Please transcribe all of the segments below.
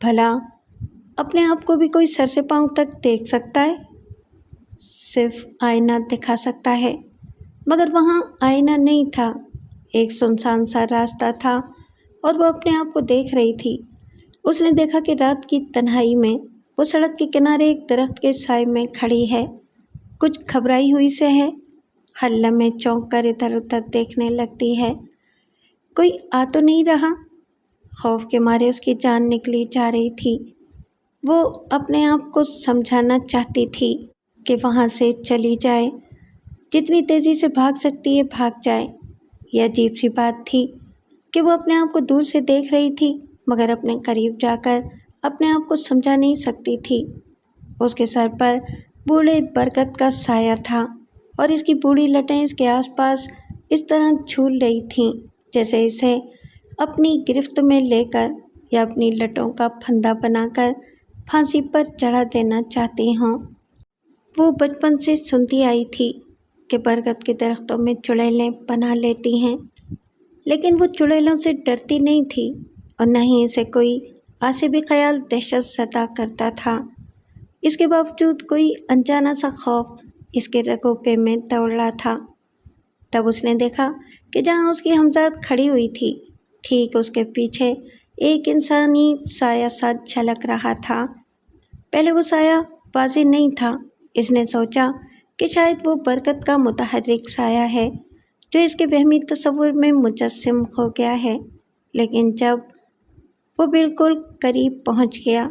بھلا اپنے آپ کو بھی کوئی سر سے پاؤں تک دیکھ سکتا ہے؟ صرف آئینہ دکھا سکتا ہے، مگر وہاں آئینہ نہیں تھا، ایک سنسان سا راستہ تھا اور وہ اپنے آپ کو دیکھ رہی تھی۔ اس نے دیکھا کہ رات کی تنہائی میں وہ سڑک کے کنارے ایک درخت کے سائے میں کھڑی ہے، کچھ گھبرائی ہوئی سے ہے، ہر لمحے چونک کر ادھر ادھر دیکھنے لگتی ہے۔ کوئی آ تو نہیں رہا؟ خوف کے مارے اس کی جان نکلی جا رہی تھی۔ وہ اپنے آپ کو سمجھانا چاہتی تھی کہ وہاں سے چلی جائے، جتنی تیزی سے بھاگ سکتی ہے بھاگ جائے۔ یہ عجیب سی بات تھی کہ وہ اپنے آپ کو دور سے دیکھ رہی تھی، مگر اپنے قریب جا کر اپنے آپ کو سمجھا نہیں سکتی تھی۔ اس کے سر پر بوڑھے برگد کا سایہ تھا اور اس کی بوڑھی لٹیں اس کے آس پاس اس طرح جھول رہی تھیں جیسے اسے اپنی گرفت میں لے کر یا اپنی لٹوں کا پھندا بنا کر پھانسی پر چڑھا دینا چاہتی ہوں۔ وہ بچپن سے سنتی آئی تھی کہ برگد کے درختوں میں چڑیلیں پناہ لیتی ہیں، لیکن وہ چڑیلوں سے ڈرتی نہیں تھی اور نہ ہی اسے کوئی عاصبی خیال دہشت زدہ کرتا تھا۔ اس کے باوجود کوئی انجانا سا خوف اس کے رگوں پہ میں دوڑ رہا تھا۔ تب اس نے دیکھا کہ جہاں اس کی ہمزاد کھڑی ہوئی تھی، ٹھیک اس کے پیچھے ایک انسانی سایہ سا جھلک رہا تھا۔ پہلے وہ سایہ واضح نہیں تھا۔ اس نے سوچا کہ شاید وہ برکت کا متحرک سایہ ہے جو اس کے وہمی تصور میں مجسم ہو گیا ہے، لیکن جب وہ بالکل قریب پہنچ گیا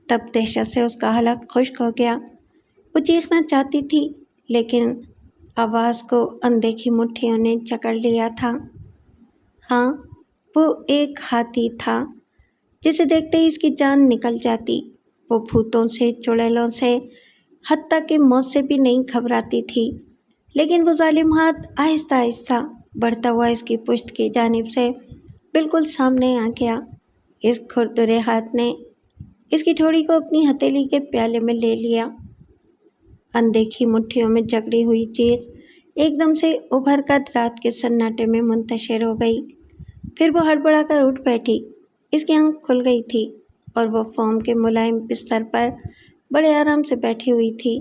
تب دہشت سے اس کا حلق خشک ہو گیا۔ وہ چیخنا چاہتی تھی لیکن آواز کو اندیکھی مٹھیوں نے جکڑ لیا تھا۔ ہاں، وہ ایک ہاتھی تھا جسے دیکھتے ہی اس کی جان نکل جاتی۔ وہ بھوتوں سے، چڑیلوں سے، حتیٰ کہ موت سے بھی نہیں گھبراتی تھی، لیکن وہ ظالم ہاتھ آہستہ آہستہ بڑھتا ہوا اس کی پشت کی جانب سے بالکل سامنے آ گیا۔ اس کھردرے ہاتھ نے اس کی ٹھوڑی کو اپنی ہتھیلی کے پیالے میں لے لیا۔ اندیکھی مٹھیوں میں جکڑی ہوئی چیخ ایک دم سے ابھر کر رات کے سناٹے میں منتشر ہو گئی۔ پھر وہ ہڑبڑا کر اٹھ بیٹھی۔ اس کی آنکھ کھل گئی تھی اور وہ فوم کے ملائم بستر پر بڑے آرام سے بیٹھی ہوئی تھی۔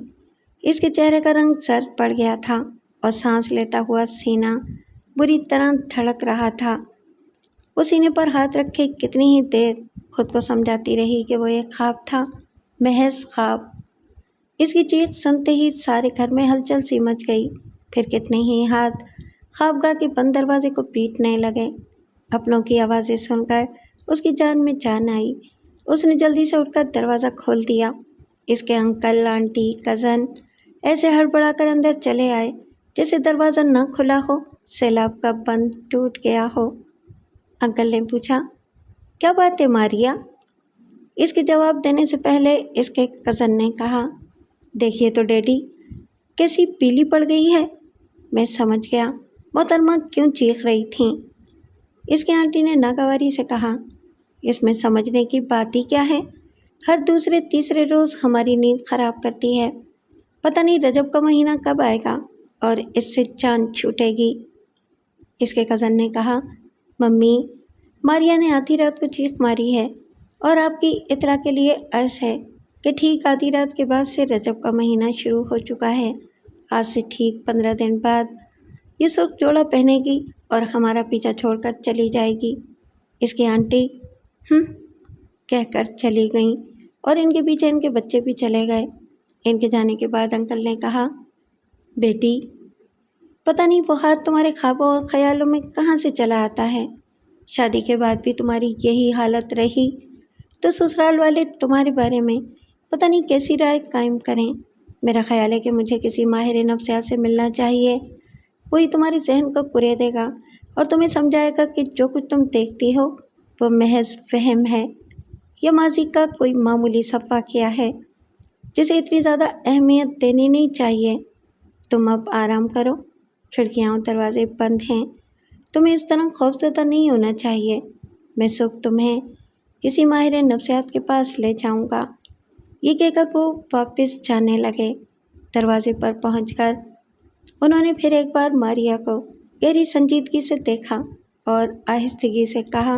اس کے چہرے کا رنگ زرد پڑ گیا تھا اور سانس لیتا ہوا سینہ بری طرح دھڑک رہا تھا۔ وہ سینے پر ہاتھ رکھے کتنی ہی دیر خود کو سمجھاتی رہی کہ وہ ایک خواب تھا، محض خواب۔ اس کی چیخ سنتے ہی سارے گھر میں ہلچل سی مچ گئی۔ پھر کتنے ہی ہاتھ خوابگاہ کے بند دروازے کو پیٹنے لگے۔ اپنوں کی آوازیں سن کر اس کی جان میں جان آئی۔ اس نے جلدی سے اٹھ کر دروازہ کھول دیا۔ اس کے انکل، آنٹی، کزن ایسے ہڑبڑا کر اندر چلے آئے جیسے دروازہ نہ کھلا ہو، سیلاب کا بند ٹوٹ گیا ہو۔ انکل نے پوچھا، کیا بات ہے ماریا؟ اس کے جواب دینے سے پہلے اس کے کزن نے کہا، دیکھیے تو ڈیڈی کیسی پیلی پڑ گئی ہے۔ میں سمجھ گیا محترمہ کیوں چیخ رہی تھیں۔ اس کی آنٹی نے ناگواری سے کہا، اس میں سمجھنے کی بات ہی کیا ہے؟ ہر دوسرے تیسرے روز ہماری نیند خراب کرتی ہے۔ پتہ نہیں رجب کا مہینہ کب آئے گا اور اس سے جان چھوٹے گی۔ اس کے کزن نے کہا، ممی، ماریا نے آدھی رات کو چیخ ماری ہے اور آپ کی اطلاع کے لیے عرض ہے کہ ٹھیک آدھی رات کے بعد سے رجب کا مہینہ شروع ہو چکا ہے۔ آج سے ٹھیک 15 دن بعد یہ سرخ جوڑا پہنے گی اور ہمارا پیچھا چھوڑ کر چلی جائے گی۔ اس کی آنٹی کہہ کر چلی گئیں اور ان کے پیچھے ان کے بچے بھی چلے گئے۔ ان کے جانے کے بعد انکل نے کہا، بیٹی، پتہ نہیں وہ ہاتھ تمہارے خوابوں اور خیالوں میں کہاں سے چلا آتا ہے۔ شادی کے بعد بھی تمہاری یہی حالت رہی تو سسرال والے تمہارے بارے میں پتہ نہیں کیسی رائے قائم کریں۔ میرا خیال ہے کہ مجھے کسی ماہر نفسیات سے ملنا چاہیے، وہی تمہارے ذہن کو کریدے گا اور تمہیں سمجھائے گا کہ جو کچھ تم دیکھتی ہو وہ محض وہم ہے یا ماضی کا کوئی معمولی سا واقعہ ہے جسے اتنی زیادہ اہمیت دینی نہیں چاہیے۔ تم اب آرام کرو، کھڑکیاں اور دروازے بند ہیں، تمہیں اس طرح خوفزدہ نہیں ہونا چاہیے۔ میں صبح تمہیں کسی ماہر نفسیات کے پاس لے جاؤں گا۔ یہ کہہ کر وہ واپس جانے لگے۔ دروازے پر پہنچ کر انہوں نے پھر ایک بار ماریا کو گہری سنجیدگی سے دیکھا اور آہستگی سے کہا،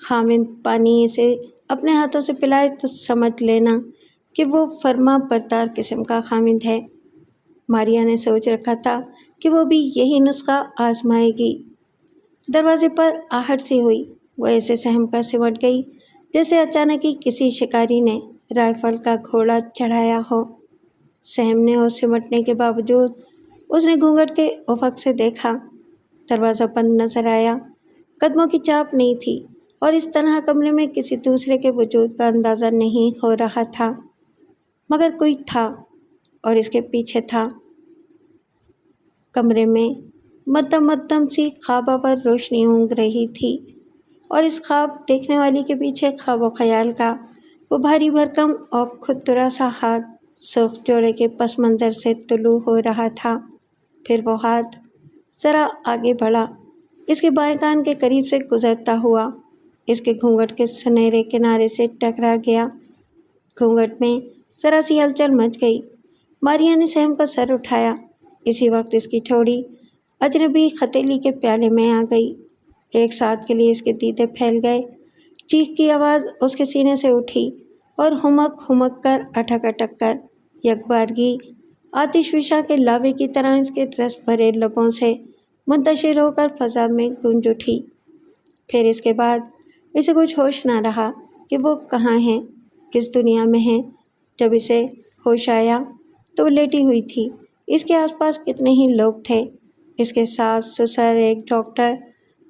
خاوند پانی اسے اپنے ہاتھوں سے پلائے تو سمجھ لینا کہ وہ فرما بردار قسم کا خاوند ہے۔ ماریا نے سوچ رکھا تھا کہ وہ بھی یہی نسخہ آزمائے گی۔ دروازے پر آہٹ سی ہوئی۔ وہ ایسے سہم کر سمٹ گئی جیسے اچانک ہی کسی شکاری نے رائفل کا گھوڑا چڑھایا ہو۔ سہمنے اور سمٹنے کے باوجود اس نے گھونگھٹ کے افق سے دیکھا۔ دروازہ بند نظر آیا، قدموں کی چاپ نہیں تھی اور اس تنہا کمرے میں کسی دوسرے کے وجود کا اندازہ نہیں ہو رہا تھا، مگر کوئی تھا اور اس کے پیچھے تھا۔ کمرے میں مدھم مدھم سی خوابہ پر روشنی اونگ رہی تھی اور اس خواب دیکھنے والی کے پیچھے خواب و خیال کا وہ بھاری بھرکم اور کھردرا سا ہاتھ سرخ جوڑے کے پس منظر سے طلوع ہو رہا تھا۔ پھر وہ ہاتھ ذرا آگے بڑھا، اس کے بائیں کان کے قریب سے گزرتا ہوا اس کے گھونگھٹ کے سنہرے کنارے سے ٹکرا گیا۔ گھونگھٹ میں ذرا سی ہلچل مچ گئی۔ ماریا نے سہم کا سر اٹھایا۔ اسی وقت اس کی ٹھوڑی اجنبی ختیلی کے پیالے میں آ گئی۔ ایک ساتھ کے لیے اس کے دیدے پھیل گئے۔ چیخ کی آواز اس کے سینے سے اٹھی اور ہمک ہمک کر اٹک اٹک کر یکبارگی آتش فشاں کے لاوے کی طرح اس کے رس بھرے لبوں سے منتشر ہو کر فضا میں گونج اٹھی۔ پھر اس کے بعد اسے کچھ ہوش نہ رہا کہ وہ کہاں ہے، کس دنیا میں ہے۔ جب اسے ہوش آیا تو وہ لیٹی ہوئی تھی۔ اس کے آس پاس کتنے ہی لوگ تھے۔ اس کے ساس سسر، ایک ڈاکٹر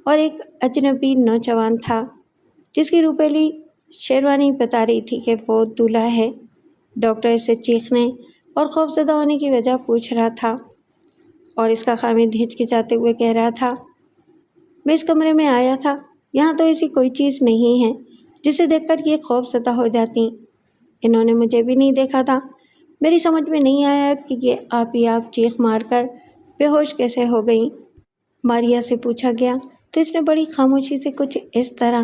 اور ایک اجنبی نوجوان تھا جس کی روپیلی شیروانی بتا رہی تھی کہ وہ دولہا ہے۔ ڈاکٹر اس سے چیخنے اور خوفزدہ ہونے کی وجہ پوچھ رہا تھا اور اس کا خاوند ہچکچاتے ہوئے کہہ رہا تھا، میں اس کمرے میں آیا تھا، یہاں تو ایسی کوئی چیز نہیں ہے جسے دیکھ کر یہ خوفزدہ ہو جاتی۔ انہوں نے مجھے بھی نہیں دیکھا تھا۔ میری سمجھ میں نہیں آیا کہ یہ آپ ہی آپ چیخ مار کر بے ہوش کیسے ہو گئیں۔ ماریا سے پوچھا گیا تو اس نے بڑی خاموشی سے کچھ اس طرح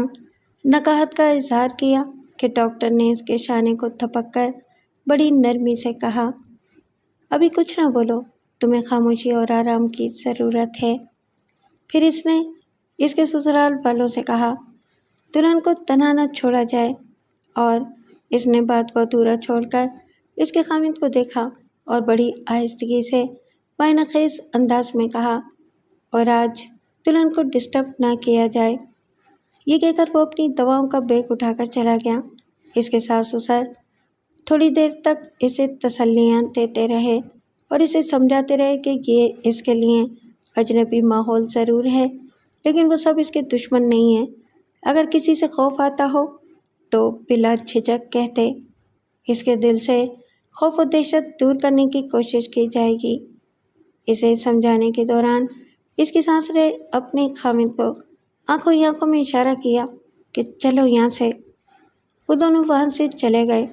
نکاہت کا اظہار کیا کہ ڈاکٹر نے اس کے شانے کو تھپک کر بڑی نرمی سے کہا، ابھی کچھ نہ بولو، تمہیں خاموشی اور آرام کی ضرورت ہے۔ پھر اس نے اس کے سسرال والوں سے کہا، دلہن کو تنہا نہ چھوڑا جائے، اور اس نے بات کو ادھورا چھوڑ کر اس کے خاوند کو دیکھا اور بڑی آہستگی سے معنی خیز انداز میں کہا، اور آج دلہن کو ڈسٹرب نہ کیا جائے۔ یہ کہہ کر وہ اپنی دواؤں کا بیگ اٹھا کر چلا گیا۔ اس کے ساس سسر تھوڑی دیر تک اسے تسلیاں دیتے رہے اور اسے سمجھاتے رہے کہ یہ اس کے لیے اجنبی ماحول ضرور ہے، لیکن وہ سب اس کے دشمن نہیں ہیں۔ اگر کسی سے خوف آتا ہو تو بلا جھجک کہتے، اس کے دل سے خوف و دہشت دور کرنے کی کوشش کی جائے گی۔ اسے سمجھانے کے دوران اس کی ساس نے اپنے خاوند کو آنکھوں ہی آنکھوں میں اشارہ کیا کہ چلو یہاں سے۔ وہ دونوں وہاں سے چلے گئے۔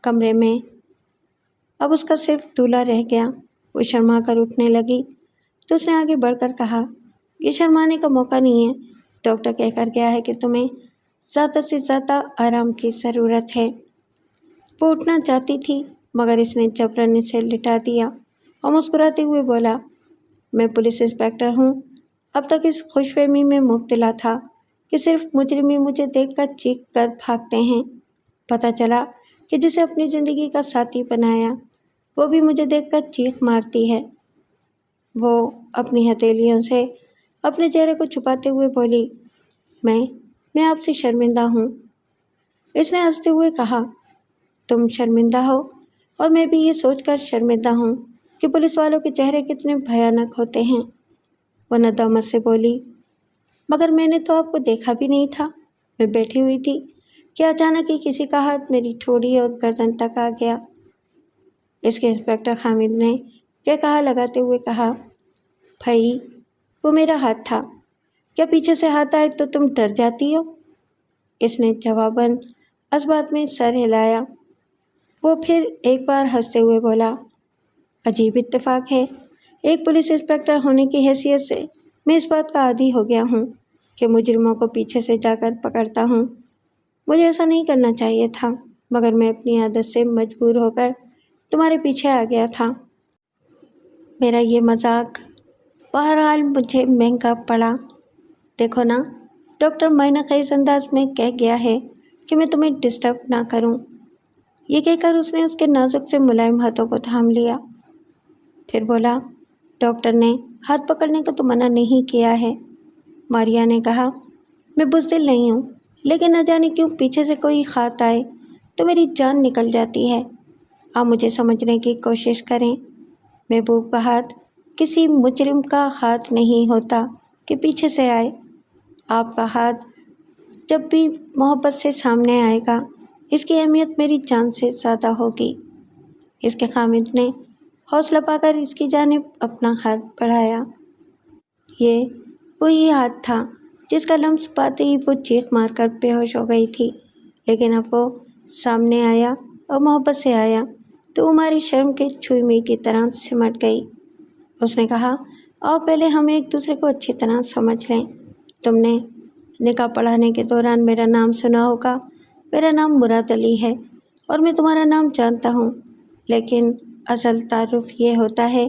کمرے میں اب اس کا صرف دولہا رہ گیا۔ وہ شرما کر اٹھنے لگی تو اس نے آگے بڑھ کر کہا، یہ شرمانے کا موقع نہیں ہے، ڈاکٹر کہہ کر گیا ہے کہ تمہیں زیادہ سے زیادہ آرام کی ضرورت ہے۔ وہ اٹھنا چاہتی تھی مگر اس نے جبراً اسے لٹا دیا اور مسکراتے ہوئے بولا، میں پولیس انسپکٹر ہوں۔ اب تک اس خوش فہمی میں مبتلا تھا کہ صرف مجرم ہی مجھے دیکھ کر چیخ کر بھاگتے ہیں۔ پتہ چلا کہ جسے اپنی زندگی کا ساتھی بنایا وہ بھی مجھے دیکھ کر چیخ مارتی ہے۔ وہ اپنی ہتھیلیوں سے اپنے چہرے کو چھپاتے ہوئے بولی، میں آپ سے شرمندہ ہوں۔ اس نے ہنستے ہوئے کہا، تم شرمندہ ہو اور میں بھی یہ سوچ کر شرمندہ ہوں کہ پولیس والوں کے چہرے کتنے بھیانک ہوتے ہیں۔ وہ ندامت سے بولی، مگر میں نے تو آپ کو دیکھا بھی نہیں تھا، میں بیٹھی ہوئی تھی کہ اچانک ہی کسی کا ہاتھ میری ٹھوڑی اور گردن تک آ گیا۔ اس کے انسپکٹر خامد نے کہا لگاتے ہوئے کہا، بھائی وہ میرا ہاتھ تھا، کیا پیچھے سے ہاتھ آئے تو تم ڈر جاتی ہو؟ اس نے جواباً اس بات میں سر ہلایا۔ وہ پھر ایک بار ہنستے ہوئے بولا، عجیب اتفاق ہے، ایک پولیس انسپکٹر ہونے کی حیثیت سے میں اس بات کا عادی ہو گیا ہوں کہ مجرموں کو پیچھے سے جا کر پکڑتا ہوں۔ مجھے ایسا نہیں کرنا چاہیے تھا مگر میں اپنی عادت سے مجبور ہو کر تمہارے پیچھے آ گیا تھا۔ میرا یہ مذاق بہرحال مجھے مہنگا پڑا۔ دیکھو نا، ڈاکٹر معنی خیز انداز میں کہہ گیا ہے کہ میں تمہیں ڈسٹرب نہ کروں۔ یہ کہہ کر اس نے اس کے نازک سے ملائم ہاتھوں کو تھام لیا، پھر بولا، ڈاکٹر نے ہاتھ پکڑنے کو تو منع نہیں کیا ہے۔ ماریا نے کہا، میں بزدل نہیں ہوں، لیکن نہ جانے کیوں پیچھے سے کوئی ہاتھ آئے تو میری جان نکل جاتی ہے۔ آپ مجھے سمجھنے کی کوشش کریں، محبوب کا ہاتھ کسی مجرم کا ہاتھ نہیں ہوتا کہ پیچھے سے آئے۔ آپ کا ہاتھ جب بھی محبت سے سامنے آئے گا، اس کی اہمیت میری جان سے زیادہ ہوگی۔ اس کے خامد نے حوصلہ پا کر اس کی جانب اپنا ہاتھ بڑھایا۔ یہ وہی ہاتھ تھا جس کا لمس پاتے ہی وہ چیخ مار کر بے ہوش ہو گئی تھی، لیکن اب وہ سامنے آیا اور محبت سے آیا تو ہماری شرم کے چھوئی ہوئی کی طرح سمٹ گئی۔ اس نے کہا، آؤ پہلے ہم ایک دوسرے کو اچھی طرح سمجھ لیں۔ تم نے نکاح پڑھانے کے دوران میرا نام سنا ہوگا۔ میرا نام مراد علی ہے اور میں تمہارا نام جانتا ہوں، لیکن اصل تعارف یہ ہوتا ہے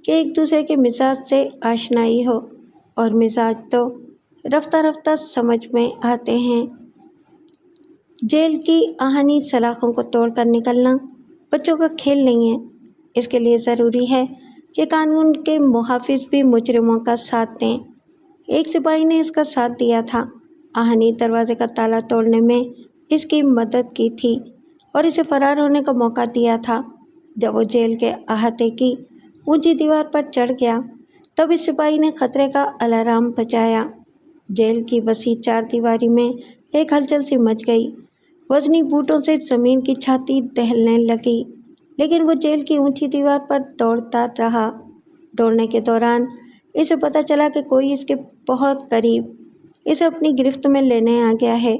کہ ایک دوسرے کے مزاج سے آشنائی ہو، اور مزاج تو رفتہ رفتہ سمجھ میں آتے ہیں۔ جیل کی آہنی سلاخوں کو توڑ کر نکلنا بچوں کا کھیل نہیں ہے۔ اس کے لیے ضروری ہے کہ قانون کے محافظ بھی مجرموں کا ساتھ دیں۔ ایک سپاہی نے اس کا ساتھ دیا تھا، آہنی دروازے کا تالا توڑنے میں اس کی مدد کی تھی اور اسے فرار ہونے کا موقع دیا تھا۔ جب وہ جیل کے احاطے کی اونچی دیوار پر چڑھ گیا، تب اس سپاہی نے خطرے کا الارم بجایا۔ جیل کی وسیع چار دیواری میں ایک ہلچل سی مچ گئی۔ وزنی بوٹوں سے زمین کی چھاتی دہلنے لگی، لیکن وہ جیل کی اونچی دیوار پر دوڑتا رہا۔ دوڑنے کے دوران اسے پتہ چلا کہ کوئی اس کے بہت قریب اسے اپنی گرفت میں لینے آ گیا ہے۔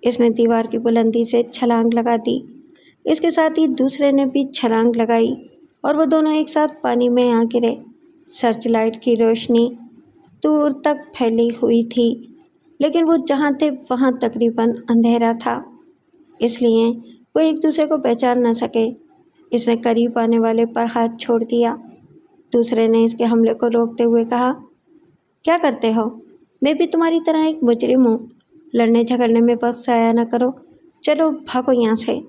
اس نے دیوار کی بلندی سے چھلانگ لگا دی۔ اس کے ساتھ ہی دوسرے نے بھی چھلانگ لگائی اور وہ دونوں ایک ساتھ پانی میں آ گرے۔ سرچ لائٹ کی روشنی دور تک پھیلی ہوئی تھی، لیکن وہ جہاں تھے وہاں تقریباً اندھیرا تھا، اس لیے وہ ایک دوسرے کو پہچان نہ سکے۔ اس نے قریب آنے والے پر ہاتھ چھوڑ دیا۔ دوسرے نے اس کے حملے کو روکتے ہوئے کہا، کیا کرتے ہو؟ میں بھی تمہاری طرح ایک مجرم ہوں۔ لڑنے جھگڑنے میں وقت ضائع نہ کرو، چلو بھاگو یہاں سے۔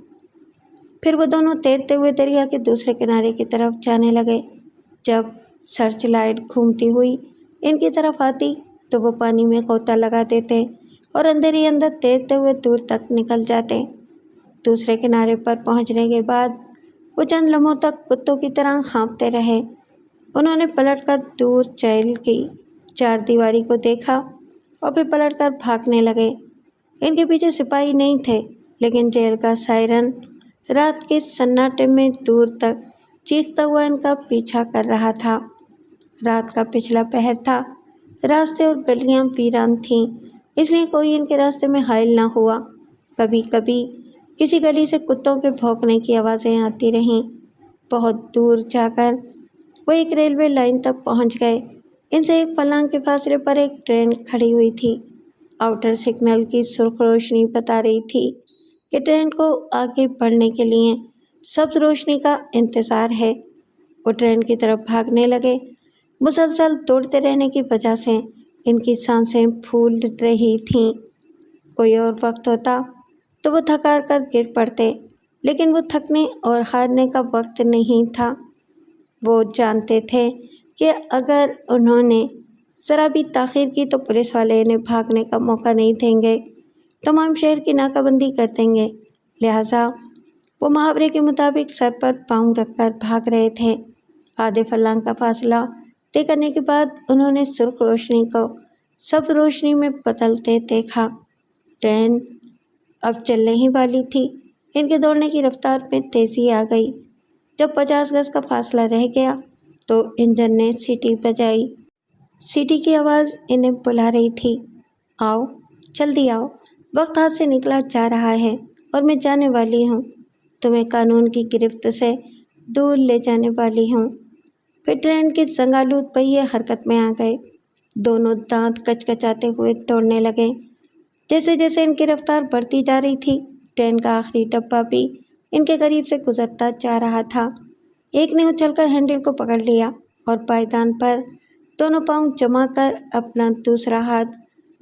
پھر وہ دونوں تیرتے ہوئے دریا کے دوسرے کنارے کی طرف جانے لگے۔ جب سرچ لائٹ گھومتی ہوئی ان کی طرف آتی تو وہ پانی میں غوطہ لگا دیتے اور اندر ہی اندر تیرتے ہوئے دور تک نکل جاتے۔ دوسرے کنارے پر پہنچنے کے بعد وہ چند لمحوں تک کتوں کی طرح ہانپتے رہے۔ انہوں نے پلٹ کر دور جیل کی چار دیواری کو دیکھا اور پھر پلٹ کر بھاگنے لگے۔ ان کے پیچھے سپاہی نہیں تھے، لیکن جیل کا سائرن رات کے سناٹے میں دور تک چیختا ہوا ان کا پیچھا کر رہا تھا۔ رات کا پچھلا پہر تھا، راستے اور گلیاں ویران تھیں، اس لیے کوئی ان کے راستے میں حائل نہ ہوا۔ کبھی کبھی کسی گلی سے کتوں کے بھونکنے کی آوازیں آتی رہیں۔ بہت دور جا کر وہ ایک ریلوے لائن تک پہنچ گئے۔ ان سے ایک فلانگ کے فاصلے پر ایک ٹرین کھڑی ہوئی تھی۔ آؤٹر سگنل کی سرخ روشنی بتا رہی تھی کہ ٹرین کو آگے بڑھنے کے لیے سبز روشنی کا انتظار ہے۔ وہ ٹرین کی طرف بھاگنے لگے۔ مسلسل دوڑتے رہنے کی وجہ سے ان کی سانسیں پھول رہی تھیں۔ کوئی اور وقت ہوتا تو وہ تھک ہار کر گر پڑتے، لیکن وہ تھکنے اور ہارنے کا وقت نہیں تھا۔ وہ جانتے تھے کہ اگر انہوں نے ذرا بھی تاخیر کی تو پولیس والے انہیں بھاگنے کا موقع نہیں دیں گے، تمام شہر کی ناکہ بندی کر دیں گے۔ لہٰذا وہ محاورے کے مطابق سر پر پاؤں رکھ کر بھاگ رہے تھے۔ آدھے فلانگ کا فاصلہ طے کرنے کے بعد انہوں نے سرخ روشنی کو سبز روشنی میں بدلتے دیکھا۔ ٹرین اب چلنے ہی والی تھی۔ ان کے دوڑنے کی رفتار میں تیزی آ گئی۔ جب 50 گز کا فاصلہ رہ گیا تو انجن نے سیٹی بجائی۔ سیٹی کی آواز انہیں بلا رہی تھی، آؤ، جلدی آؤ، وقت ہاتھ سے نکلا جا رہا ہے اور میں جانے والی ہوں، تمہیں قانون کی گرفت سے دور لے جانے والی ہوں۔ پھر ٹرین کے زنگآلود پہیے حرکت میں آ گئے۔ دونوں دانت کچکچاتے ہوئے دوڑنے لگے۔ جیسے جیسے ان کی رفتار بڑھتی جا رہی تھی، ٹرین کا آخری ڈبہ بھی ان کے قریب سے گزرتا جا رہا تھا۔ ایک نے اچھل کر ہینڈل کو پکڑ لیا اور پائیدان پر دونوں پاؤں جما کر اپنا دوسرا ہاتھ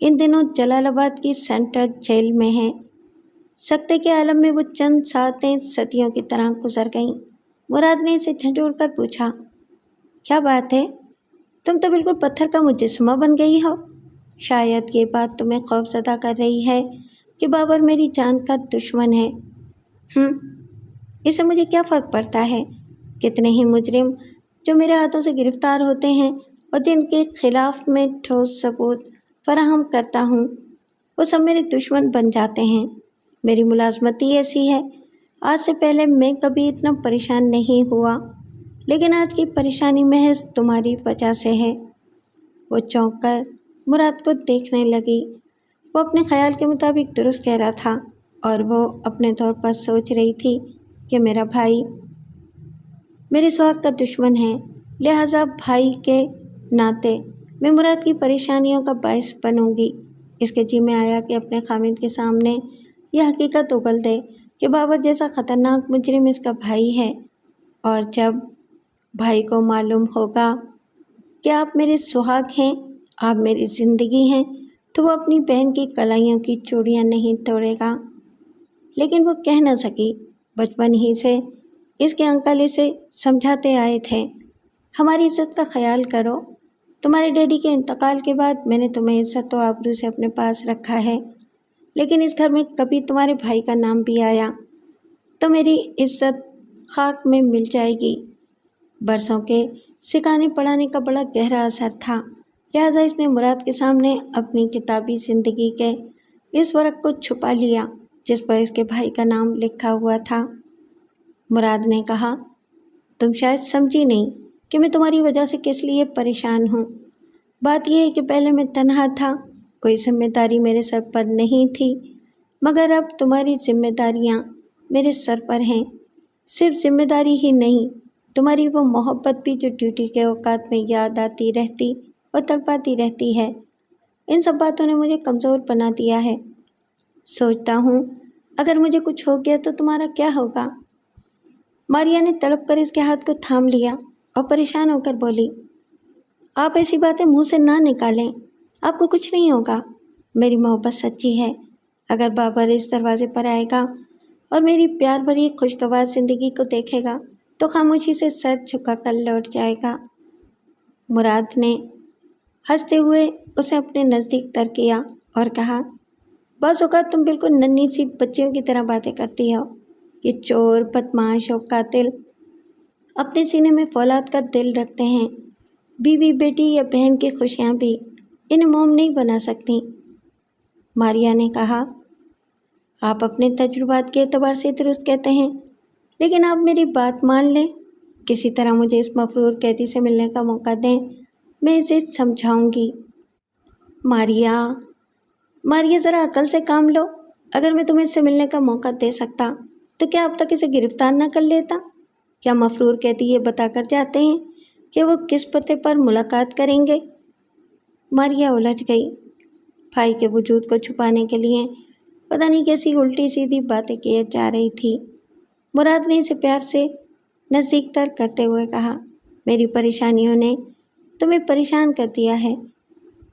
ان دنوں جلال آباد کی سینٹرل جیل میں ہے۔ سکتے کے عالم میں وہ چند ساتیں صدیوں کی طرح گزر گئیں۔ مراد نے اسے جھنجھوڑ کر پوچھا، کیا بات ہے؟ تم تو بالکل پتھر کا مجسمہ بن گئی ہو۔ شاید یہ بات تمہیں خوف زدہ کر رہی ہے کہ بابر میری جان کا دشمن ہے۔ اس سے مجھے کیا فرق پڑتا ہے؟ کتنے ہی مجرم جو میرے ہاتھوں سے گرفتار ہوتے ہیں اور جن کے خلاف میں ٹھوس ثبوت فراہم کرتا ہوں، وہ سب میرے دشمن بن جاتے ہیں۔ میری ملازمت ہی ایسی ہے۔ آج سے پہلے میں کبھی اتنا پریشان نہیں ہوا، لیکن آج کی پریشانی محض تمہاری وجہ سے ہے۔ وہ چونک کر مراد کو دیکھنے لگی۔ وہ اپنے خیال کے مطابق درست کہہ رہا تھا، اور وہ اپنے طور پر سوچ رہی تھی کہ میرا بھائی میرے سہاگ کا دشمن ہے، لہٰذا بھائی کے ناطے میں مراد کی پریشانیوں کا باعث بنوں گی۔ اس کے جی میں آیا کہ اپنے خامد کے سامنے یہ حقیقت اگل دے کہ بابر جیسا خطرناک مجرم اس کا بھائی ہے، اور جب بھائی کو معلوم ہوگا کہ آپ میرے سہاگ ہیں، آپ میری زندگی ہیں، تو وہ اپنی بہن کی کلائیوں کی چوڑیاں نہیں توڑے گا۔ لیکن وہ کہہ نہ سکی۔ بچپن ہی سے اس کے انکل اسے سمجھاتے آئے تھے، ہماری عزت کا خیال کرو۔ تمہارے ڈیڈی کے انتقال کے بعد میں نے تمہیں عزت و آبرو سے اپنے پاس رکھا ہے، لیکن اس گھر میں کبھی تمہارے بھائی کا نام بھی آیا تو میری عزت خاک میں مل جائے گی۔ برسوں کے سکھانے پڑھانے کا بڑا گہرا اثر تھا، لہٰذا اس نے مراد کے سامنے اپنی کتابی زندگی کے اس ورق کو چھپا لیا جس پر اس کے بھائی کا نام لکھا ہوا تھا۔ مراد نے کہا، تم شاید سمجھی نہیں کہ میں تمہاری وجہ سے کس لیے پریشان ہوں۔ بات یہ ہے کہ پہلے میں تنہا تھا، کوئی ذمہ داری میرے سر پر نہیں تھی، مگر اب تمہاری ذمہ داریاں میرے سر پر ہیں۔ صرف ذمہ داری ہی نہیں، تمہاری وہ محبت بھی جو ڈیوٹی کے اوقات میں یاد آتی رہتی اور تڑپاتی رہتی ہے۔ ان سب باتوں نے مجھے کمزور بنا دیا ہے۔ سوچتا ہوں اگر مجھے کچھ ہو گیا تو تمہارا کیا ہوگا؟ ماریا نے تڑپ کر اس کے ہاتھ کو تھام لیا اور پریشان ہو کر بولی، آپ ایسی باتیں منہ سے نہ نکالیں، آپ کو کچھ نہیں ہوگا۔ میری محبت سچی ہے۔ اگر بابر اس دروازے پر آئے گا اور میری پیار بھری خوشگوار زندگی کو دیکھے گا تو خاموشی سے سر جھکا کر لوٹ جائے گا۔ مراد نے ہنستے ہوئے اسے اپنے نزدیک تر کیا اور کہا، بعض اوقات تم بالکل ننھی سی بچیوں کی طرح باتیں کرتی ہو۔ یہ چور، بدماش اور قاتل اپنے سینے میں فولاد کا دل رکھتے ہیں۔ بیوی، بیٹی یا بہن کی خوشیاں بھی انہیں موم نہیں بنا سکتی۔ ماریا نے کہا، آپ اپنے تجربات کے اعتبار سے درست کہتے ہیں، لیکن آپ میری بات مان لیں، کسی طرح مجھے اس مفرور قیدی سے ملنے کا موقع دیں، میں اسے سمجھاؤں گی۔ ماریا ذرا عقل سے کام لو۔ اگر میں تمہیں اس سے ملنے کا موقع دے سکتا تو کیا اب تک اسے گرفتار نہ کر لیتا؟ کیا مفرور قیدی یہ بتا کر جاتے ہیں کہ وہ کس پتے پر ملاقات کریں گے؟ ماریا الجھ گئی۔ بھائی کے وجود کو چھپانے کے لیے پتہ نہیں کیسی الٹی سیدھی باتیں کیے جا رہی تھی۔ مراد نے اسے پیار سے نزدیک تر کرتے ہوئے کہا، میری پریشانیوں نے تمہیں پریشان کر دیا ہے۔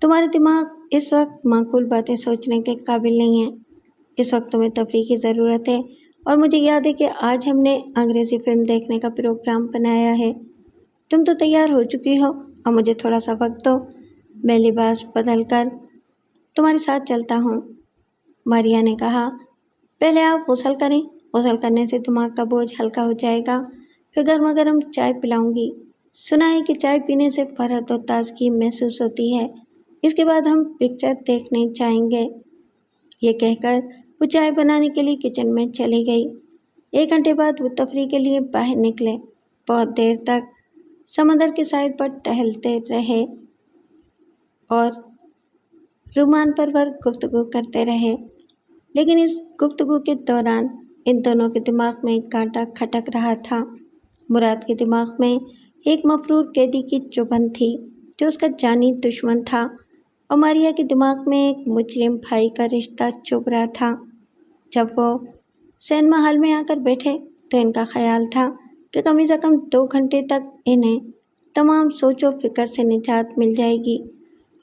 تمہارے دماغ اس وقت معقول باتیں سوچنے کے قابل نہیں ہیں۔ اس وقت تمہیں تفریح کی ضرورت ہے، اور مجھے یاد ہے کہ آج ہم نے انگریزی فلم دیکھنے کا پروگرام بنایا ہے۔ تم تو تیار ہو چکی ہو اور مجھے تھوڑا سا وقت دو، میں لباس بدل کر تمہارے ساتھ چلتا ہوں۔ ماریا نے کہا، پہلے آپ غسل کریں، غسل کرنے سے دماغ کا بوجھ ہلکا ہو جائے گا، پھر گرما گرم چائے پلاؤں گی۔ سنا ہے کہ چائے پینے سے فرحت و تازگی محسوس ہوتی ہے۔ اس کے بعد ہم پکچر دیکھنے جائیں گے۔ یہ کہہ کر وہ چائے بنانے کے لیے کچن میں چلی گئی۔ 1 گھنٹے بعد وہ تفریح کے لیے باہر نکلے۔ بہت دیر تک سمندر کے ساحل پر ٹہلتے رہے اور رومان پرور گفتگو کرتے رہے، لیکن اس گفتگو کے دوران ان دونوں کے دماغ میں ایک کانٹا کھٹک رہا تھا۔ مراد کے دماغ میں ایک مفرور قیدی کی چبھن تھی جو اس کا جانی دشمن تھا، اور ماریا کے دماغ میں ایک مجرم بھائی کا رشتہ چبھ رہا تھا۔ جب وہ سینما ہال میں آ کر بیٹھے تو ان کا خیال تھا کہ کم از کم 2 گھنٹے تک انہیں تمام سوچ و فکر سے نجات مل جائے گی،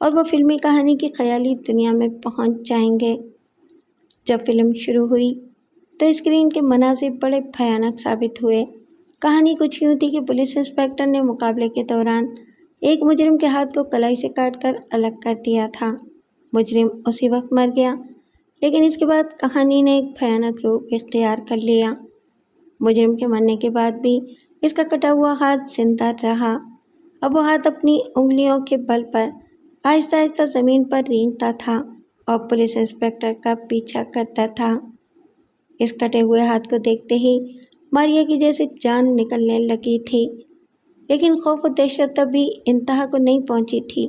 اور وہ فلمی کہانی کی خیالی دنیا میں پہنچ جائیں گے۔ جب فلم شروع ہوئی تو اسکرین کے مناظر بڑے بھیانک ثابت ہوئے۔ کہانی کچھ یوں تھی کہ پولیس انسپکٹر نے مقابلے کے دوران ایک مجرم کے ہاتھ کو کلائی سے کاٹ کر الگ کر دیا تھا۔ مجرم اسی وقت مر گیا، لیکن اس کے بعد کہانی نے ایک بھیانک روپ اختیار کر لیا۔ مجرم کے مرنے کے بعد بھی اس کا کٹا ہوا ہاتھ زندہ رہا۔ اب وہ ہاتھ اپنی انگلیوں کے بل پر آہستہ آہستہ زمین پر رینگتا تھا اور پولیس انسپکٹر کا پیچھا کرتا تھا۔ اس کٹے ہوئے ہاتھ کو دیکھتے ہی ماریا کی جیسے جان نکلنے لگی تھی، لیکن خوف و دہشت ابھی انتہا کو نہیں پہنچی تھی۔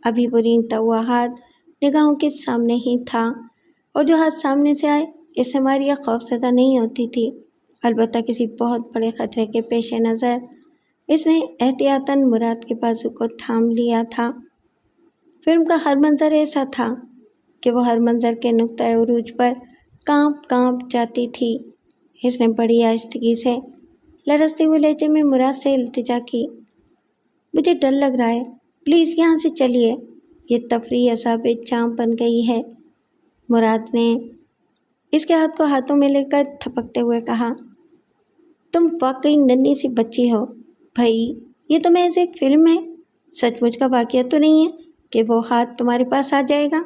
ابھی وہ رینگتا ہوا ہاتھ نگاہوں کے سامنے ہی تھا، اور جو ہاتھ سامنے سے آئے اس سے ماریا خوفزدہ نہیں ہوتی تھی، البتہ کسی بہت بڑے خطرے کے پیش نظر اس نے احتیاطاً مراد کے بازو کو تھام لیا تھا۔ فلم کا ہر منظر ایسا تھا کہ وہ ہر منظر کے نقطۂ عروج پر کانپ جاتی تھی۔ اس نے بڑی آہستگی سے لرزتے ہوئے لہجے میں مراد سے التجا کی، مجھے ڈر لگ رہا ہے، پلیز یہاں سے چلیے، یہ تفریح عذاب جاں بن گئی ہے۔ مراد نے اس کے ہاتھ کو ہاتھوں میں لے کر تھپکتے ہوئے کہا، تم واقعی ننھی سی بچی ہو بھائی، یہ تو محض ایک فلم ہے، سچ مچ کا واقعہ تو نہیں ہے کہ وہ ہاتھ تمہارے پاس آ جائے گا۔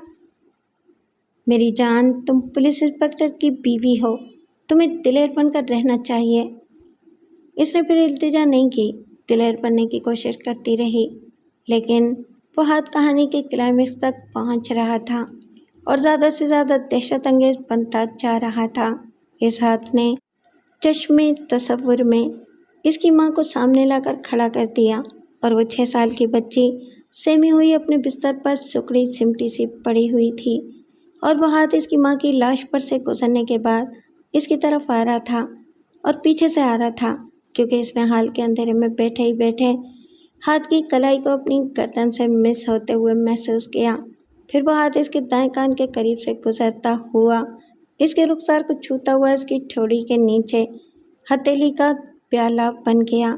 میری جان، تم پولیس انسپکٹر کی بیوی ہو، تمہیں دلیر بن کر رہنا چاہیے۔ اس نے پھر التجا نہیں کی، دلیر بننے کی کوشش کرتی رہی، لیکن وہ ہاتھ کہانی کے کلائمیکس تک پہنچ رہا تھا اور زیادہ سے زیادہ دہشت انگیز بنتا جا رہا تھا۔ اس ہاتھ نے چشمے تصور میں اس کی ماں کو سامنے لا کر کھڑا کر دیا، اور وہ 6 سال کی بچی سیمی ہوئی اپنے بستر پر سکڑی سمٹی سی پڑی ہوئی تھی، اور وہ ہاتھ اس کی ماں کی لاش پر سے گزرنے کے بعد اس کی طرف آ رہا تھا، اور پیچھے سے آ رہا تھا، کیونکہ اس نے حال کے اندھیرے میں بیٹھے ہی بیٹھے ہاتھ کی کلائی کو اپنی گردن سے مس ہوتے ہوئے محسوس کیا۔ پھر وہ ہاتھ اس کے دائیں کان کے قریب سے گزرتا ہوا اس کے رخسار کو چھوتا ہوا اس کی ٹھوڑی کے نیچے ہتھیلی کا پیالہ بن گیا۔